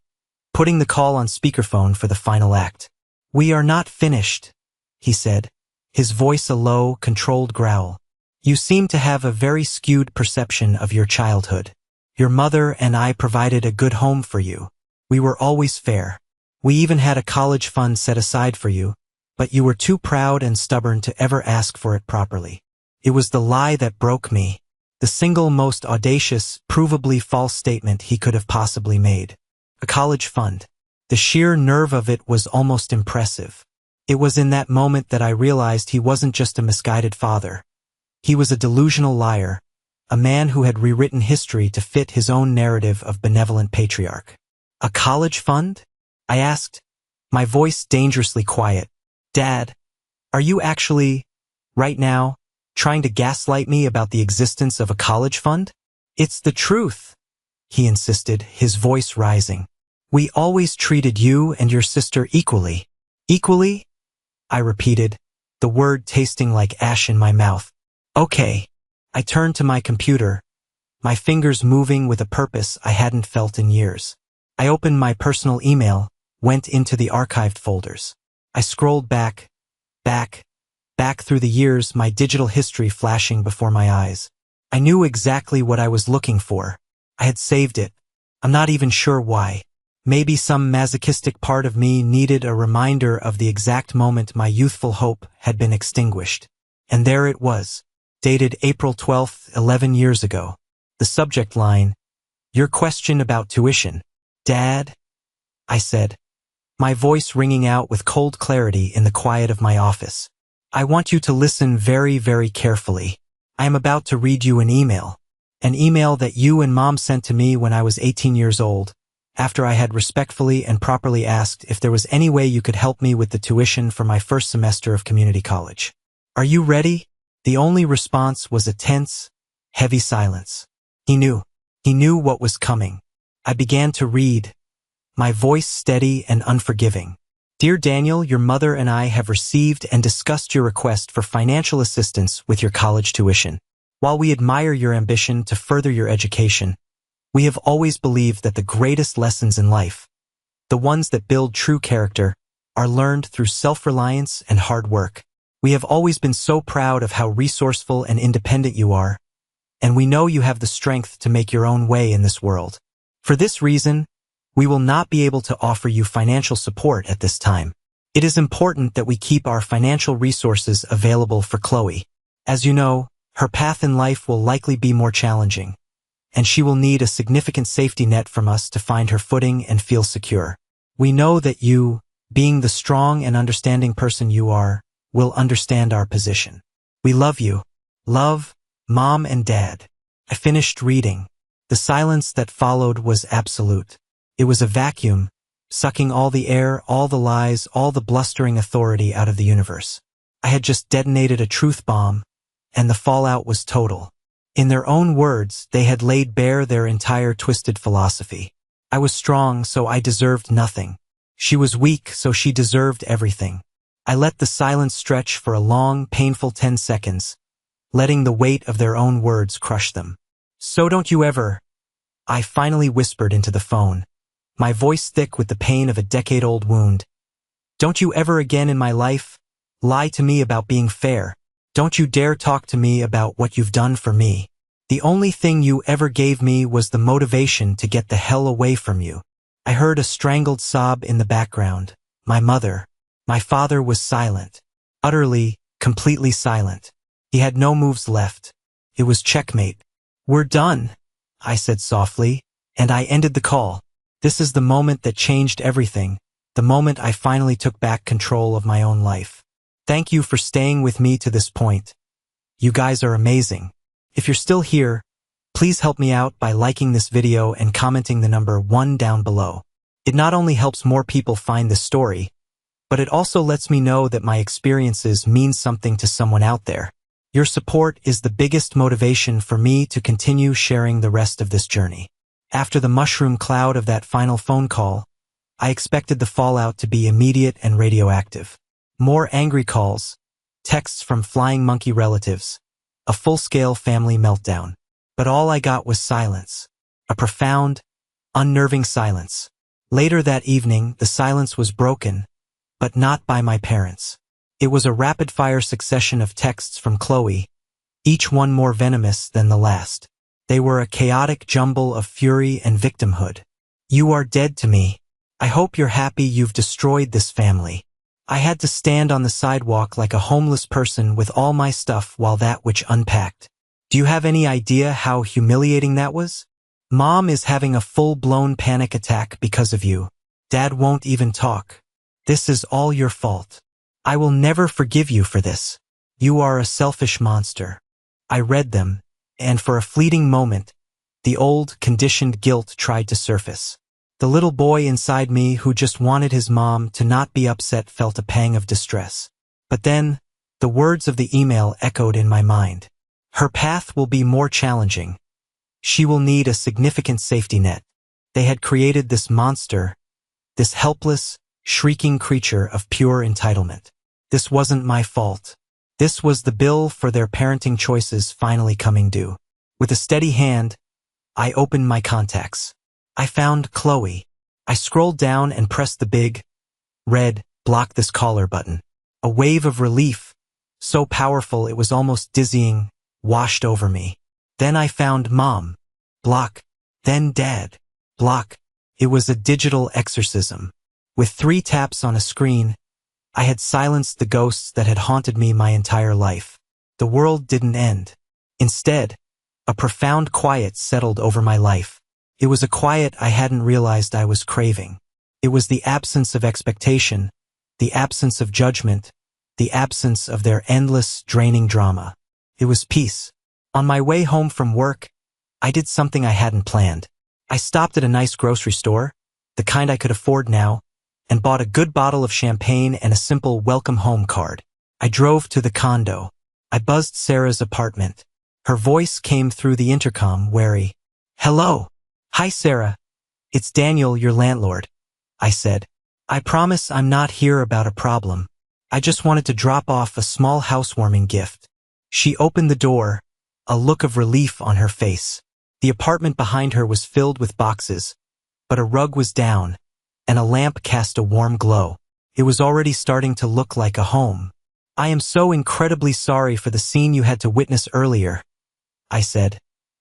putting the call on speakerphone for the final act. We are not finished, he said, his voice a low, controlled growl. You seem to have a very skewed perception of your childhood. Your mother and I provided a good home for you. We were always fair. We even had a college fund set aside for you, but you were too proud and stubborn to ever ask for it properly. It was the lie that broke me, the single most audacious, provably false statement he could have possibly made. A college fund. The sheer nerve of it was almost impressive. It was in that moment that I realized he wasn't just a misguided father. He was a delusional liar, a man who had rewritten history to fit his own narrative of benevolent patriarch. A college fund? I asked, my voice dangerously quiet. Dad, are you actually, right now, trying to gaslight me about the existence of a college fund? It's the truth, he insisted, his voice rising. We always treated you and your sister equally. Equally? I repeated, the word tasting like ash in my mouth. Okay. I turned to my computer, my fingers moving with a purpose I hadn't felt in years. I opened my personal email, went into the archived folders. I scrolled back through the years, my digital history flashing before my eyes. I knew exactly what I was looking for. I had saved it. I'm not even sure why. Maybe some masochistic part of me needed a reminder of the exact moment my youthful hope had been extinguished. And there it was, dated April 12th, 11 years ago. The subject line, your question about tuition. Dad? I said, my voice ringing out with cold clarity in the quiet of my office. I want you to listen very, very carefully. I am about to read you an email that you and Mom sent to me when I was 18 years old, after I had respectfully and properly asked if there was any way you could help me with the tuition for my first semester of community college. Are you ready? The only response was a tense, heavy silence. He knew what was coming. I began to read, my voice steady and unforgiving. Dear Daniel, your mother and I have received and discussed your request for financial assistance with your college tuition. While we admire your ambition to further your education, we have always believed that the greatest lessons in life, the ones that build true character, are learned through self-reliance and hard work. We have always been so proud of how resourceful and independent you are, and we know you have the strength to make your own way in this world. For this reason, we will not be able to offer you financial support at this time. It is important that we keep our financial resources available for Chloe. As you know, her path in life will likely be more challenging, and she will need a significant safety net from us to find her footing and feel secure. We know that you, being the strong and understanding person you are, will understand our position. We love you. Love, Mom and Dad. I finished reading. The silence that followed was absolute. It was a vacuum, sucking all the air, all the lies, all the blustering authority out of the universe. I had just detonated a truth bomb, and the fallout was total. In their own words, they had laid bare their entire twisted philosophy. I was strong, so I deserved nothing. She was weak, so she deserved everything. I let the silence stretch for a long, painful 10 seconds, letting the weight of their own words crush them. So don't you ever, I finally whispered into the phone, my voice thick with the pain of a decade-old wound. Don't you ever again in my life lie to me about being fair. Don't you dare talk to me about what you've done for me. The only thing you ever gave me was the motivation to get the hell away from you. I heard a strangled sob in the background. My mother. My father was silent. Utterly, completely silent. He had no moves left. It was checkmate. We're done, I said softly, and I ended the call. This is the moment that changed everything, the moment I finally took back control of my own life. Thank you for staying with me to this point. You guys are amazing. If you're still here, please help me out by liking this video and commenting the number 1 down below. It not only helps more people find this story, but it also lets me know that my experiences mean something to someone out there. Your support is the biggest motivation for me to continue sharing the rest of this journey. After the mushroom cloud of that final phone call, I expected the fallout to be immediate and radioactive. More angry calls, texts from flying monkey relatives, a full-scale family meltdown. But all I got was silence. A profound, unnerving silence. Later that evening, the silence was broken, but not by my parents. It was a rapid-fire succession of texts from Chloe, each one more venomous than the last. They were a chaotic jumble of fury and victimhood. You are dead to me. I hope you're happy you've destroyed this family. I had to stand on the sidewalk like a homeless person with all my stuff while that which unpacked. Do you have any idea how humiliating that was? Mom is having a full-blown panic attack because of you. Dad won't even talk. This is all your fault. I will never forgive you for this. You are a selfish monster. I read them, and for a fleeting moment, the old, conditioned guilt tried to surface. The little boy inside me who just wanted his mom to not be upset felt a pang of distress. But then, the words of the email echoed in my mind. Her path will be more challenging. She will need a significant safety net. They had created this monster, this helpless, shrieking creature of pure entitlement. This wasn't my fault. This was the bill for their parenting choices finally coming due. With a steady hand, I opened my contacts. I found Chloe. I scrolled down and pressed the big, red, block this caller button. A wave of relief, so powerful it was almost dizzying, washed over me. Then I found Mom. Block. Then Dad. Block. It was a digital exorcism. With 3 taps on a screen, I had silenced the ghosts that had haunted me my entire life. The world didn't end. Instead, a profound quiet settled over my life. It was a quiet I hadn't realized I was craving. It was the absence of expectation, the absence of judgment, the absence of their endless, draining drama. It was peace. On my way home from work, I did something I hadn't planned. I stopped at a nice grocery store, the kind I could afford now, and bought a good bottle of champagne and a simple welcome home card. I drove to the condo. I buzzed Sarah's apartment. Her voice came through the intercom, wary. Hello. Hi, Sarah. It's Daniel, your landlord, I said. I promise I'm not here about a problem. I just wanted to drop off a small housewarming gift. She opened the door, a look of relief on her face. The apartment behind her was filled with boxes, but a rug was down, and a lamp cast a warm glow. It was already starting to look like a home. I am so incredibly sorry for the scene you had to witness earlier, I said,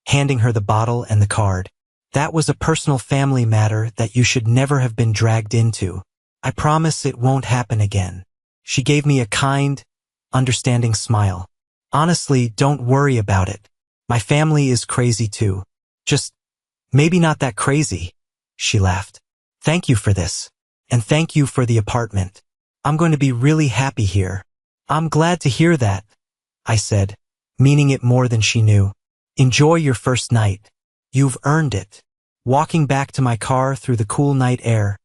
handing her the bottle and the card. That was a personal family matter that you should never have been dragged into. I promise it won't happen again. She gave me a kind, understanding smile. Honestly, don't worry about it. My family is crazy too. Just, maybe not that crazy, she laughed. Thank you for this. And thank you for the apartment. I'm going to be really happy here. I'm glad to hear that, I said, meaning it more than she knew. Enjoy your first night. You've earned it. Walking back to my car through the cool night air,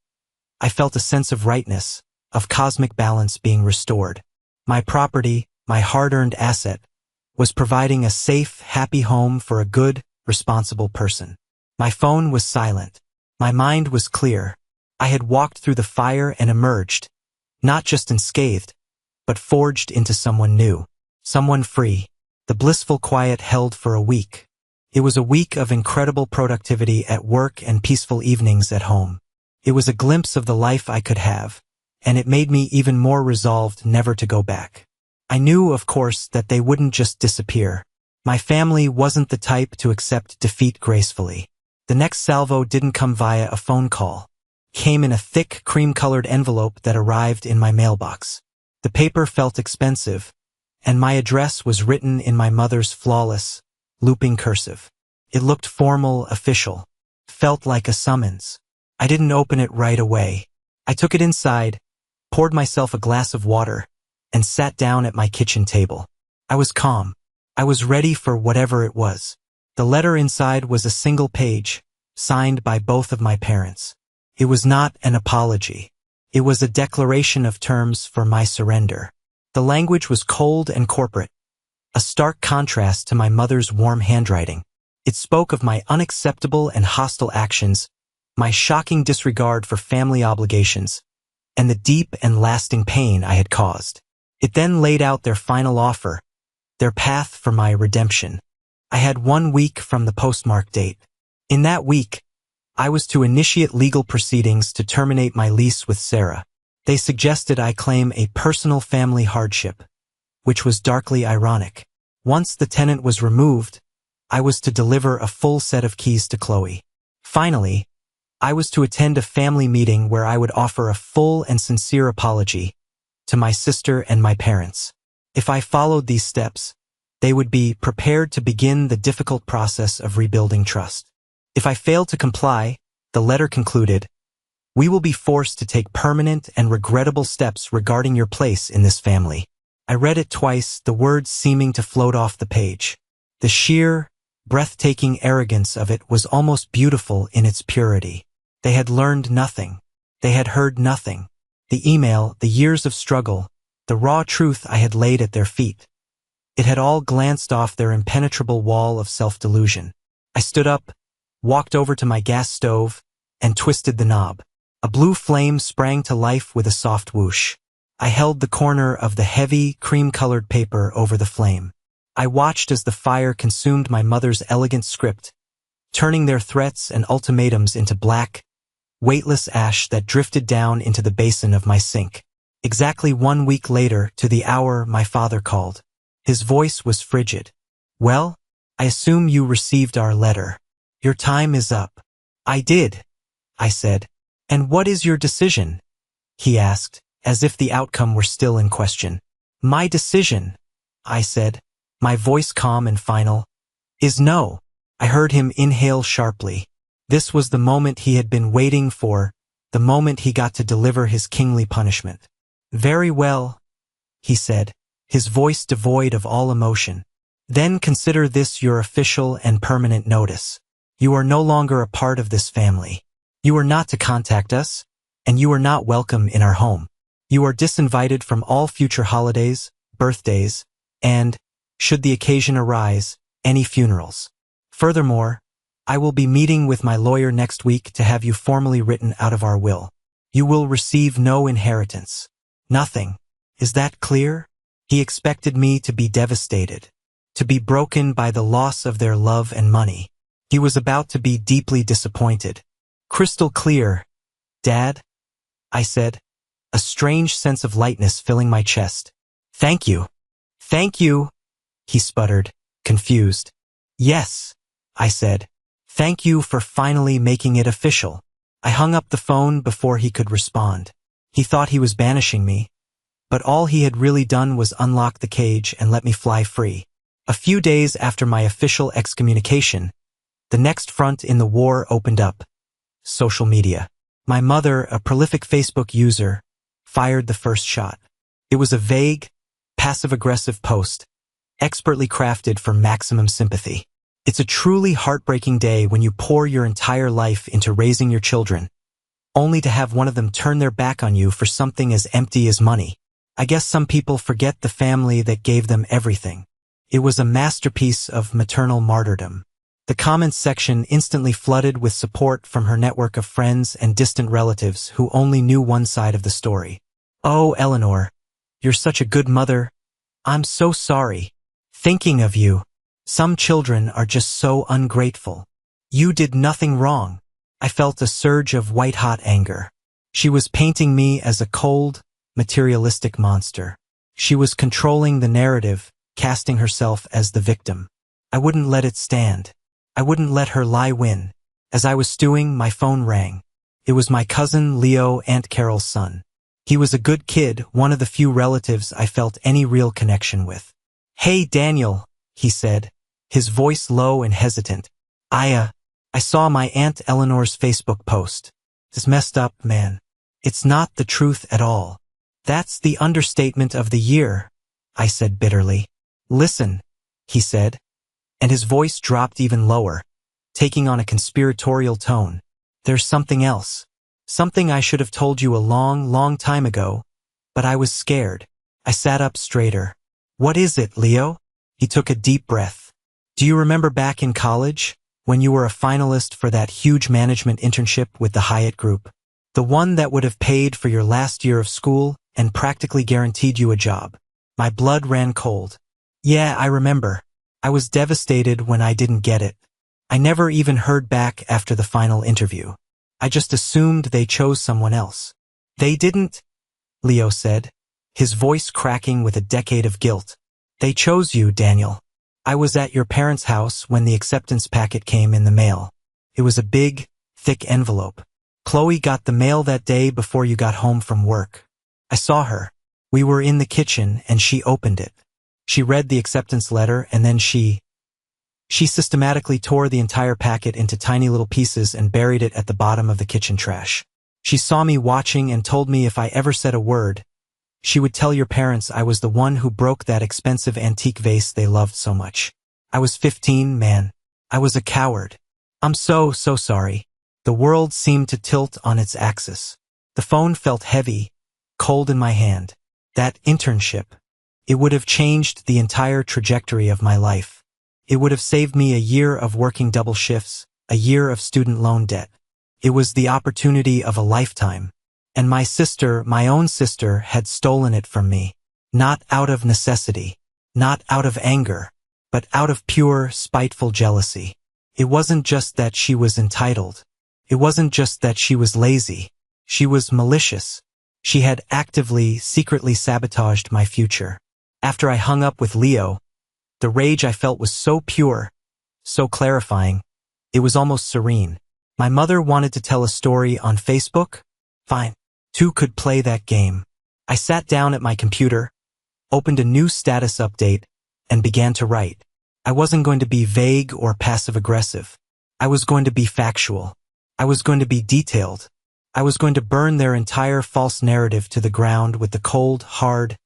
I felt a sense of rightness, of cosmic balance being restored. My property, my hard-earned asset, was providing a safe, happy home for a good, responsible person. My phone was silent. My mind was clear. I had walked through the fire and emerged, not just unscathed, but forged into someone new, someone free. The blissful quiet held for a week. It was a week of incredible productivity at work and peaceful evenings at home. It was a glimpse of the life I could have, and it made me even more resolved never to go back. I knew, of course, that they wouldn't just disappear. My family wasn't the type to accept defeat gracefully. The next salvo didn't come via a phone call. It came in a thick, cream-colored envelope that arrived in my mailbox. The paper felt expensive, and my address was written in my mother's flawless, looping cursive. It looked formal, official. Felt like a summons. I didn't open it right away. I took it inside, poured myself a glass of water, and sat down at my kitchen table. I was calm. I was ready for whatever it was. The letter inside was a single page, signed by both of my parents. It was not an apology. It was a declaration of terms for my surrender. The language was cold and corporate, a stark contrast to my mother's warm handwriting. It spoke of my unacceptable and hostile actions, my shocking disregard for family obligations, and the deep and lasting pain I had caused. It then laid out their final offer, their path for my redemption. I had 1 week from the postmark date. In that week, I was to initiate legal proceedings to terminate my lease with Sarah. They suggested I claim a personal family hardship, which was darkly ironic. Once the tenant was removed, I was to deliver a full set of keys to Chloe. Finally, I was to attend a family meeting where I would offer a full and sincere apology to my sister and my parents. If I followed these steps, they would be prepared to begin the difficult process of rebuilding trust. If I failed to comply, the letter concluded, "We will be forced to take permanent and regrettable steps regarding your place in this family." I read it twice, the words seeming to float off the page. The sheer, breathtaking arrogance of it was almost beautiful in its purity. They had learned nothing. They had heard nothing. The email, the years of struggle, the raw truth I had laid at their feet. It had all glanced off their impenetrable wall of self-delusion. I stood up, walked over to my gas stove, and twisted the knob. A blue flame sprang to life with a soft whoosh. I held the corner of the heavy, cream-colored paper over the flame. I watched as the fire consumed my mother's elegant script, turning their threats and ultimatums into black, weightless ash that drifted down into the basin of my sink. Exactly 1 week later, to the hour, my father called. His voice was frigid. "Well, I assume you received our letter. Your time is up." "I did," I said. "And what is your decision?" he asked, as if the outcome were still in question. "My decision," I said, my voice calm and final, "is no." I heard him inhale sharply. This was the moment he had been waiting for, the moment he got to deliver his kingly punishment. "Very well," he said, his voice devoid of all emotion. "Then consider this your official and permanent notice. You are no longer a part of this family. You are not to contact us, and you are not welcome in our home. You are disinvited from all future holidays, birthdays, and, should the occasion arise, any funerals. Furthermore, I will be meeting with my lawyer next week to have you formally written out of our will. You will receive no inheritance. Nothing. Is that clear?" He expected me to be devastated, to be broken by the loss of their love and money. He was about to be deeply disappointed. "Crystal clear, Dad," I said, a strange sense of lightness filling my chest. "Thank you. Thank you," he sputtered, confused. "Yes," I said. "Thank you for finally making it official." I hung up the phone before he could respond. He thought he was banishing me, but all he had really done was unlock the cage and let me fly free. A few days after my official excommunication, the next front in the war opened up. Social media. My mother, a prolific Facebook user, fired the first shot. It was a vague, passive-aggressive post, expertly crafted for maximum sympathy. It's a truly heartbreaking day when you pour your entire life into raising your children, only to have one of them turn their back on you for something as empty as money. I guess some people forget the family that gave them everything. It was a masterpiece of maternal martyrdom. The comments section instantly flooded with support from her network of friends and distant relatives who only knew one side of the story. "Oh, Eleanor, you're such a good mother. I'm so sorry. Thinking of you. Some children are just so ungrateful. You did nothing wrong." I felt a surge of white-hot anger. She was painting me as a cold, materialistic monster. She was controlling the narrative, casting herself as the victim. I wouldn't let it stand. I wouldn't let her lie win. As I was stewing, my phone rang. It was my cousin Leo, Aunt Carol's son. He was a good kid, one of the few relatives I felt any real connection with. "Hey, Daniel," he said, his voice low and hesitant. I saw my Aunt Eleanor's Facebook post. It's messed up, man. It's not the truth at all." "That's the understatement of the year," I said bitterly. "Listen," he said, and his voice dropped even lower, taking on a conspiratorial tone. "There's something else. Something I should have told you a long, long time ago, but I was scared." I sat up straighter. "What is it, Leo?" He took a deep breath. "Do you remember back in college, when you were a finalist for that huge management internship with the Hyatt Group? The one that would have paid for your last year of school and practically guaranteed you a job." My blood ran cold. "Yeah, I remember. I was devastated when I didn't get it. I never even heard back after the final interview. I just assumed they chose someone else." "They didn't," Leo said, his voice cracking with a decade of guilt. "They chose you, Daniel. I was at your parents' house when the acceptance packet came in the mail. It was a big, thick envelope. Chloe got the mail that day before you got home from work. I saw her. We were in the kitchen and she opened it. She read the acceptance letter and then she systematically tore the entire packet into tiny little pieces and buried it at the bottom of the kitchen trash. She saw me watching and told me if I ever said a word, she would tell your parents I was the one who broke that expensive antique vase they loved so much. I was 15, man. I was a coward. I'm so sorry." The world seemed to tilt on its axis. The phone felt heavy, cold in my hand. That internship. It would have changed the entire trajectory of my life. It would have saved me a year of working double shifts, a year of student loan debt. It was the opportunity of a lifetime. And my sister, my own sister, had stolen it from me. Not out of necessity, not out of anger, but out of pure, spiteful jealousy. It wasn't just that she was entitled. It wasn't just that she was lazy. She was malicious. She had actively, secretly sabotaged my future. After I hung up with Leo, the rage I felt was so pure, so clarifying. It was almost serene. My mother wanted to tell a story on Facebook? Fine. Two could play that game. I sat down at my computer, opened a new status update, and began to write. I wasn't going to be vague or passive-aggressive. I was going to be factual. I was going to be detailed. I was going to burn their entire false narrative to the ground with the cold, hard,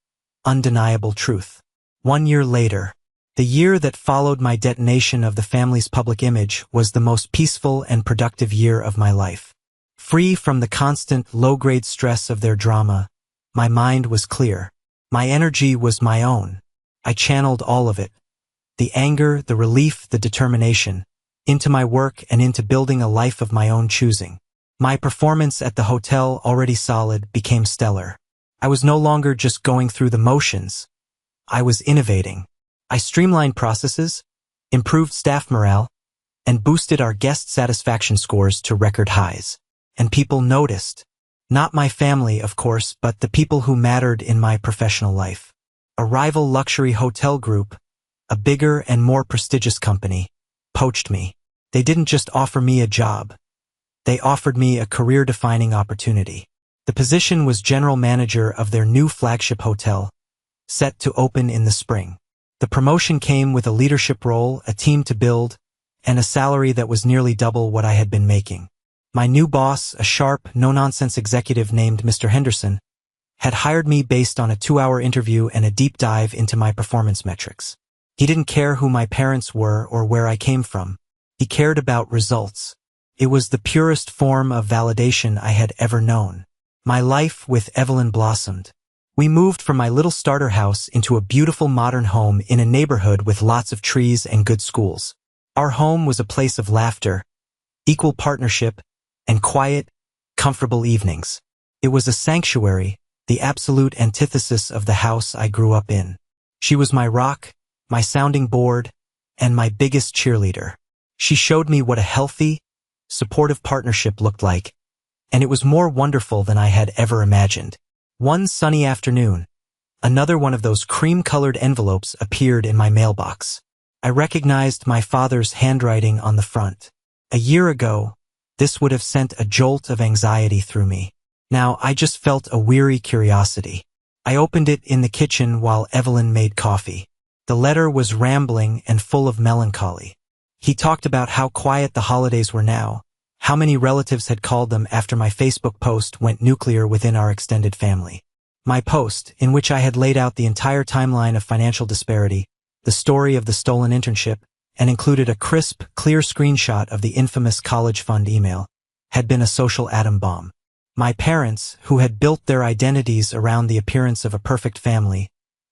undeniable truth. 1 year later, the year that followed my detonation of the family's public image, was the most peaceful and productive year of my life. Free from the constant, low-grade stress of their drama, my mind was clear. My energy was my own. I channeled all of it. The anger, the relief, the determination, into my work and into building a life of my own choosing. My performance at the hotel, already solid, became stellar. I was no longer just going through the motions. I was innovating. I streamlined processes, improved staff morale, and boosted our guest satisfaction scores to record highs. And people noticed. Not my family, of course, but the people who mattered in my professional life. A rival luxury hotel group, a bigger and more prestigious company, poached me. They didn't just offer me a job. They offered me a career-defining opportunity. The position was general manager of their new flagship hotel, set to open in the spring. The promotion came with a leadership role, a team to build, and a salary that was nearly double what I had been making. My new boss, a sharp, no-nonsense executive named Mr. Henderson, had hired me based on a 2-hour interview and a deep dive into my performance metrics. He didn't care who my parents were or where I came from. He cared about results. It was the purest form of validation I had ever known. My life with Evelyn blossomed. We moved from my little starter house into a beautiful modern home in a neighborhood with lots of trees and good schools. Our home was a place of laughter, equal partnership, and quiet, comfortable evenings. It was a sanctuary, the absolute antithesis of the house I grew up in. She was my rock, my sounding board, and my biggest cheerleader. She showed me what a healthy, supportive partnership looked like, and it was more wonderful than I had ever imagined. One sunny afternoon, another one of those cream-colored envelopes appeared in my mailbox. I recognized my father's handwriting on the front. A year ago, this would have sent a jolt of anxiety through me. Now I just felt a weary curiosity. I opened it in the kitchen while Evelyn made coffee. The letter was rambling and full of melancholy. He talked about how quiet the holidays were now, how many relatives had called them after my Facebook post went nuclear within our extended family. My post, in which I had laid out the entire timeline of financial disparity, the story of the stolen internship, and included a crisp, clear screenshot of the infamous college fund email, had been a social atom bomb. My parents, who had built their identities around the appearance of a perfect family,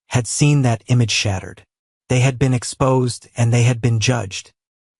had seen that image shattered. They had been exposed and they had been judged.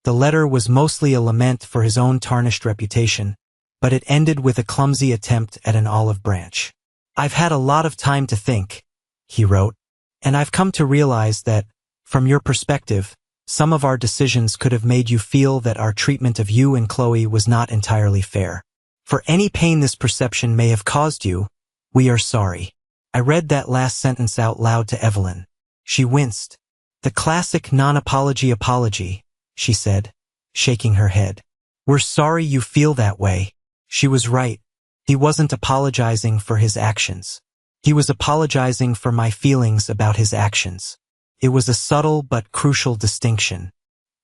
The letter was mostly a lament for his own tarnished reputation, but it ended with a clumsy attempt at an olive branch. "I've had a lot of time to think," he wrote, "and I've come to realize that, from your perspective, some of our decisions could have made you feel that our treatment of you and Chloe was not entirely fair. For any pain this perception may have caused you, we are sorry." I read that last sentence out loud to Evelyn. She winced. "The classic non-apology apology," she said, shaking her head. "We're sorry you feel that way." She was right. He wasn't apologizing for his actions. He was apologizing for my feelings about his actions. It was a subtle but crucial distinction.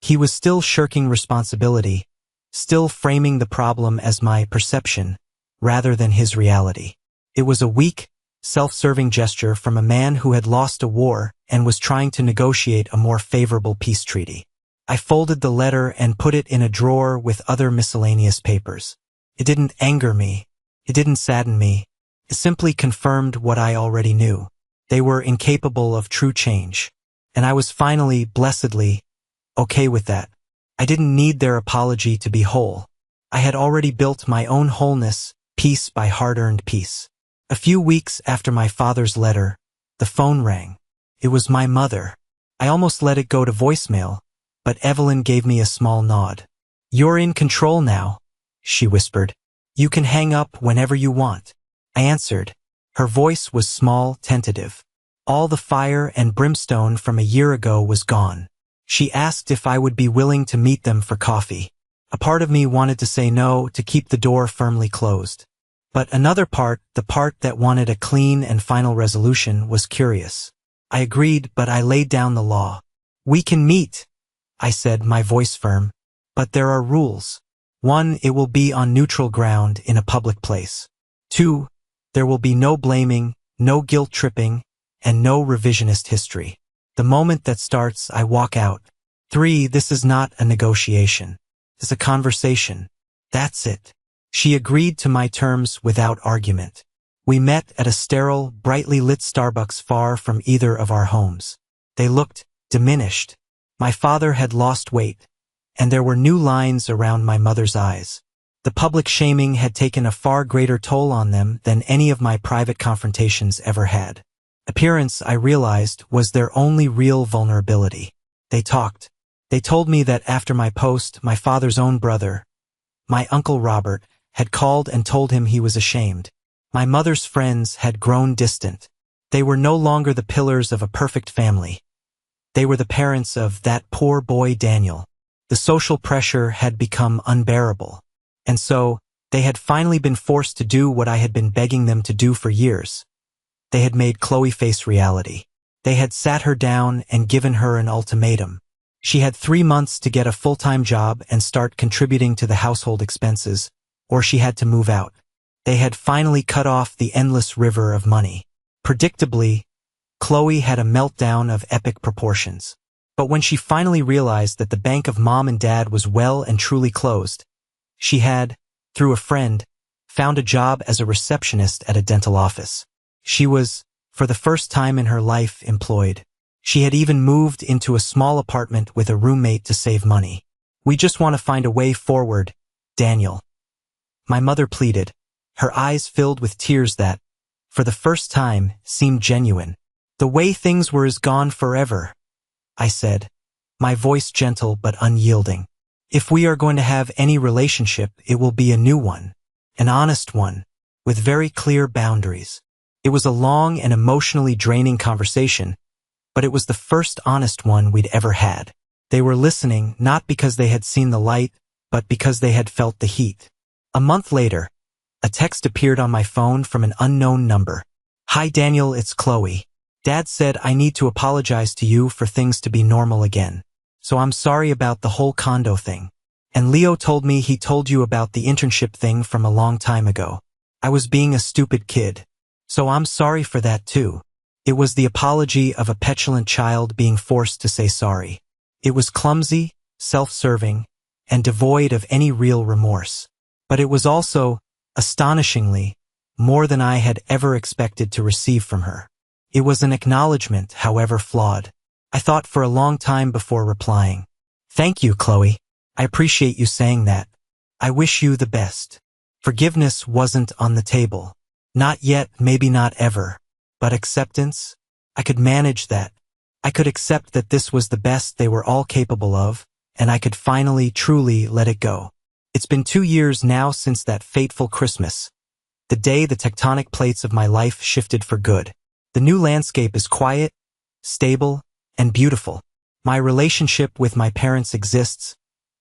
He was still shirking responsibility, still framing the problem as my perception, rather than his reality. It was a weak, self-serving gesture from a man who had lost a war and was trying to negotiate a more favorable peace treaty. I folded the letter and put it in a drawer with other miscellaneous papers. It didn't anger me. It didn't sadden me. It simply confirmed what I already knew. They were incapable of true change. And I was finally, blessedly, okay with that. I didn't need their apology to be whole. I had already built my own wholeness, piece by hard-earned piece. A few weeks after my father's letter, the phone rang. It was my mother. I almost let it go to voicemail, but Evelyn gave me a small nod. "You're in control now," she whispered. "You can hang up whenever you want." I answered. Her voice was small, tentative. All the fire and brimstone from a year ago was gone. She asked if I would be willing to meet them for coffee. A part of me wanted to say no, to keep the door firmly closed. But another part, the part that wanted a clean and final resolution, was curious. I agreed, but I laid down the law. "We can meet," I said, my voice firm, "but there are rules. 1, it will be on neutral ground in a public place. 2, there will be no blaming, no guilt-tripping, and no revisionist history. The moment that starts, I walk out. 3, this is not a negotiation. It's a conversation. That's it." She agreed to my terms without argument. We met at a sterile, brightly lit Starbucks far from either of our homes. They looked diminished. My father had lost weight, and there were new lines around my mother's eyes. The public shaming had taken a far greater toll on them than any of my private confrontations ever had. Appearance, I realized, was their only real vulnerability. They talked. They told me that after my post, my father's own brother, my Uncle Robert, had called and told him he was ashamed. My mother's friends had grown distant. They were no longer the pillars of a perfect family. They were the parents of that poor boy Daniel. The social pressure had become unbearable. And so, they had finally been forced to do what I had been begging them to do for years. They had made Chloe face reality. They had sat her down and given her an ultimatum. She had 3 months to get a full-time job and start contributing to the household expenses, or she had to move out. They had finally cut off the endless river of money. Predictably, Chloe had a meltdown of epic proportions. But when she finally realized that the bank of mom and dad was well and truly closed, she had, through a friend, found a job as a receptionist at a dental office. She was, for the first time in her life, employed. She had even moved into a small apartment with a roommate to save money. "We just want to find a way forward, Daniel," my mother pleaded, her eyes filled with tears that, for the first time, seemed genuine. "The way things were is gone forever," I said, my voice gentle but unyielding. "If we are going to have any relationship, it will be a new one, an honest one, with very clear boundaries." It was a long and emotionally draining conversation, but it was the first honest one we'd ever had. They were listening not because they had seen the light, but because they had felt the heat. A month later, a text appeared on my phone from an unknown number. "Hi Daniel, it's Chloe. Dad said I need to apologize to you for things to be normal again. So I'm sorry about the whole condo thing. And Leo told me he told you about the internship thing from a long time ago. I was being a stupid kid. So I'm sorry for that too." It was the apology of a petulant child being forced to say sorry. It was clumsy, self-serving, and devoid of any real remorse. But it was also, astonishingly, more than I had ever expected to receive from her. It was an acknowledgement, however flawed. I thought for a long time before replying. "Thank you, Chloe. I appreciate you saying that. I wish you the best." Forgiveness wasn't on the table. Not yet, maybe not ever. But acceptance? I could manage that. I could accept that this was the best they were all capable of, and I could finally, truly let it go. It's been 2 years now since that fateful Christmas. The day the tectonic plates of my life shifted for good. The new landscape is quiet, stable, and beautiful. My relationship with my parents exists,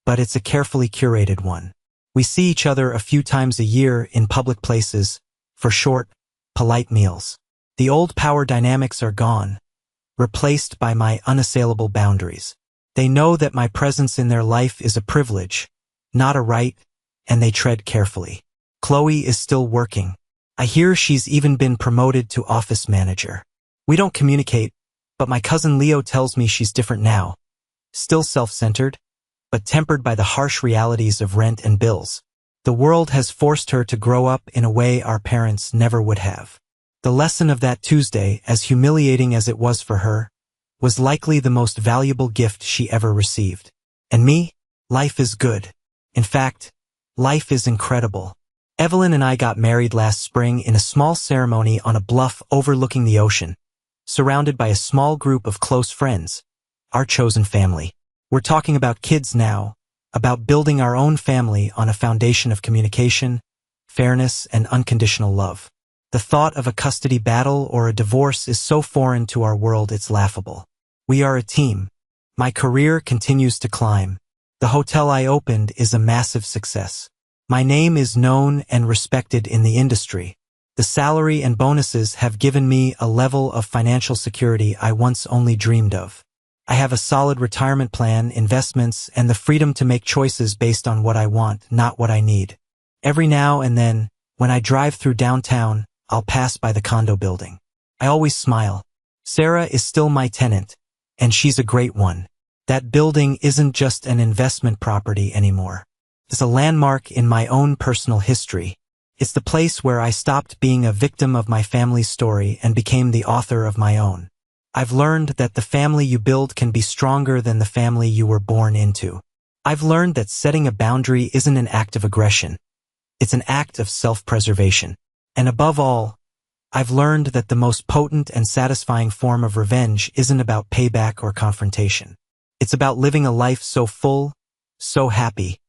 but it's a carefully curated one. We see each other a few times a year in public places, for short, polite meals. The old power dynamics are gone, replaced by my unassailable boundaries. They know that my presence in their life is a privilege, not a right, and they tread carefully. Chloe is still working. I hear she's even been promoted to office manager. We don't communicate, but my cousin Leo tells me she's different now. Still self-centered, but tempered by the harsh realities of rent and bills. The world has forced her to grow up in a way our parents never would have. The lesson of that Tuesday, as humiliating as it was for her, was likely the most valuable gift she ever received. And me? Life is good. In fact, life is incredible. Evelyn and I got married last spring in a small ceremony on a bluff overlooking the ocean, surrounded by a small group of close friends, our chosen family. We're talking about kids now, about building our own family on a foundation of communication, fairness, and unconditional love. The thought of a custody battle or a divorce is so foreign to our world it's laughable. We are a team. My career continues to climb. The hotel I opened is a massive success. My name is known and respected in the industry. The salary and bonuses have given me a level of financial security I once only dreamed of. I have a solid retirement plan, investments, and the freedom to make choices based on what I want, not what I need. Every now and then, when I drive through downtown, I'll pass by the condo building. I always smile. Sarah is still my tenant, and she's a great one. That building isn't just an investment property anymore. It's a landmark in my own personal history. It's the place where I stopped being a victim of my family's story and became the author of my own. I've learned that the family you build can be stronger than the family you were born into. I've learned that setting a boundary isn't an act of aggression. It's an act of self-preservation. And above all, I've learned that the most potent and satisfying form of revenge isn't about payback or confrontation. It's about living a life so full, so happy,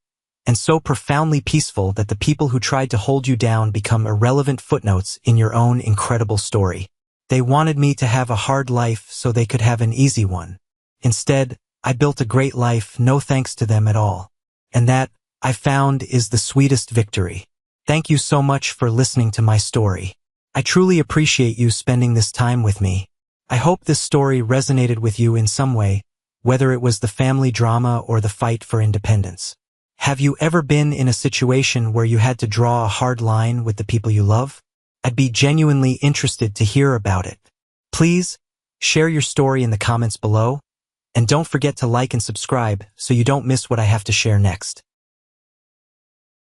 and so profoundly peaceful that the people who tried to hold you down become irrelevant footnotes in your own incredible story. They wanted me to have a hard life so they could have an easy one. Instead, I built a great life, no thanks to them at all. And that, I found, is the sweetest victory. Thank you so much for listening to my story. I truly appreciate you spending this time with me. I hope this story resonated with you in some way, whether it was the family drama or the fight for independence. Have you ever been in a situation where you had to draw a hard line with the people you love? I'd be genuinely interested to hear about it. Please, share your story in the comments below, and don't forget to like and subscribe so you don't miss what I have to share next.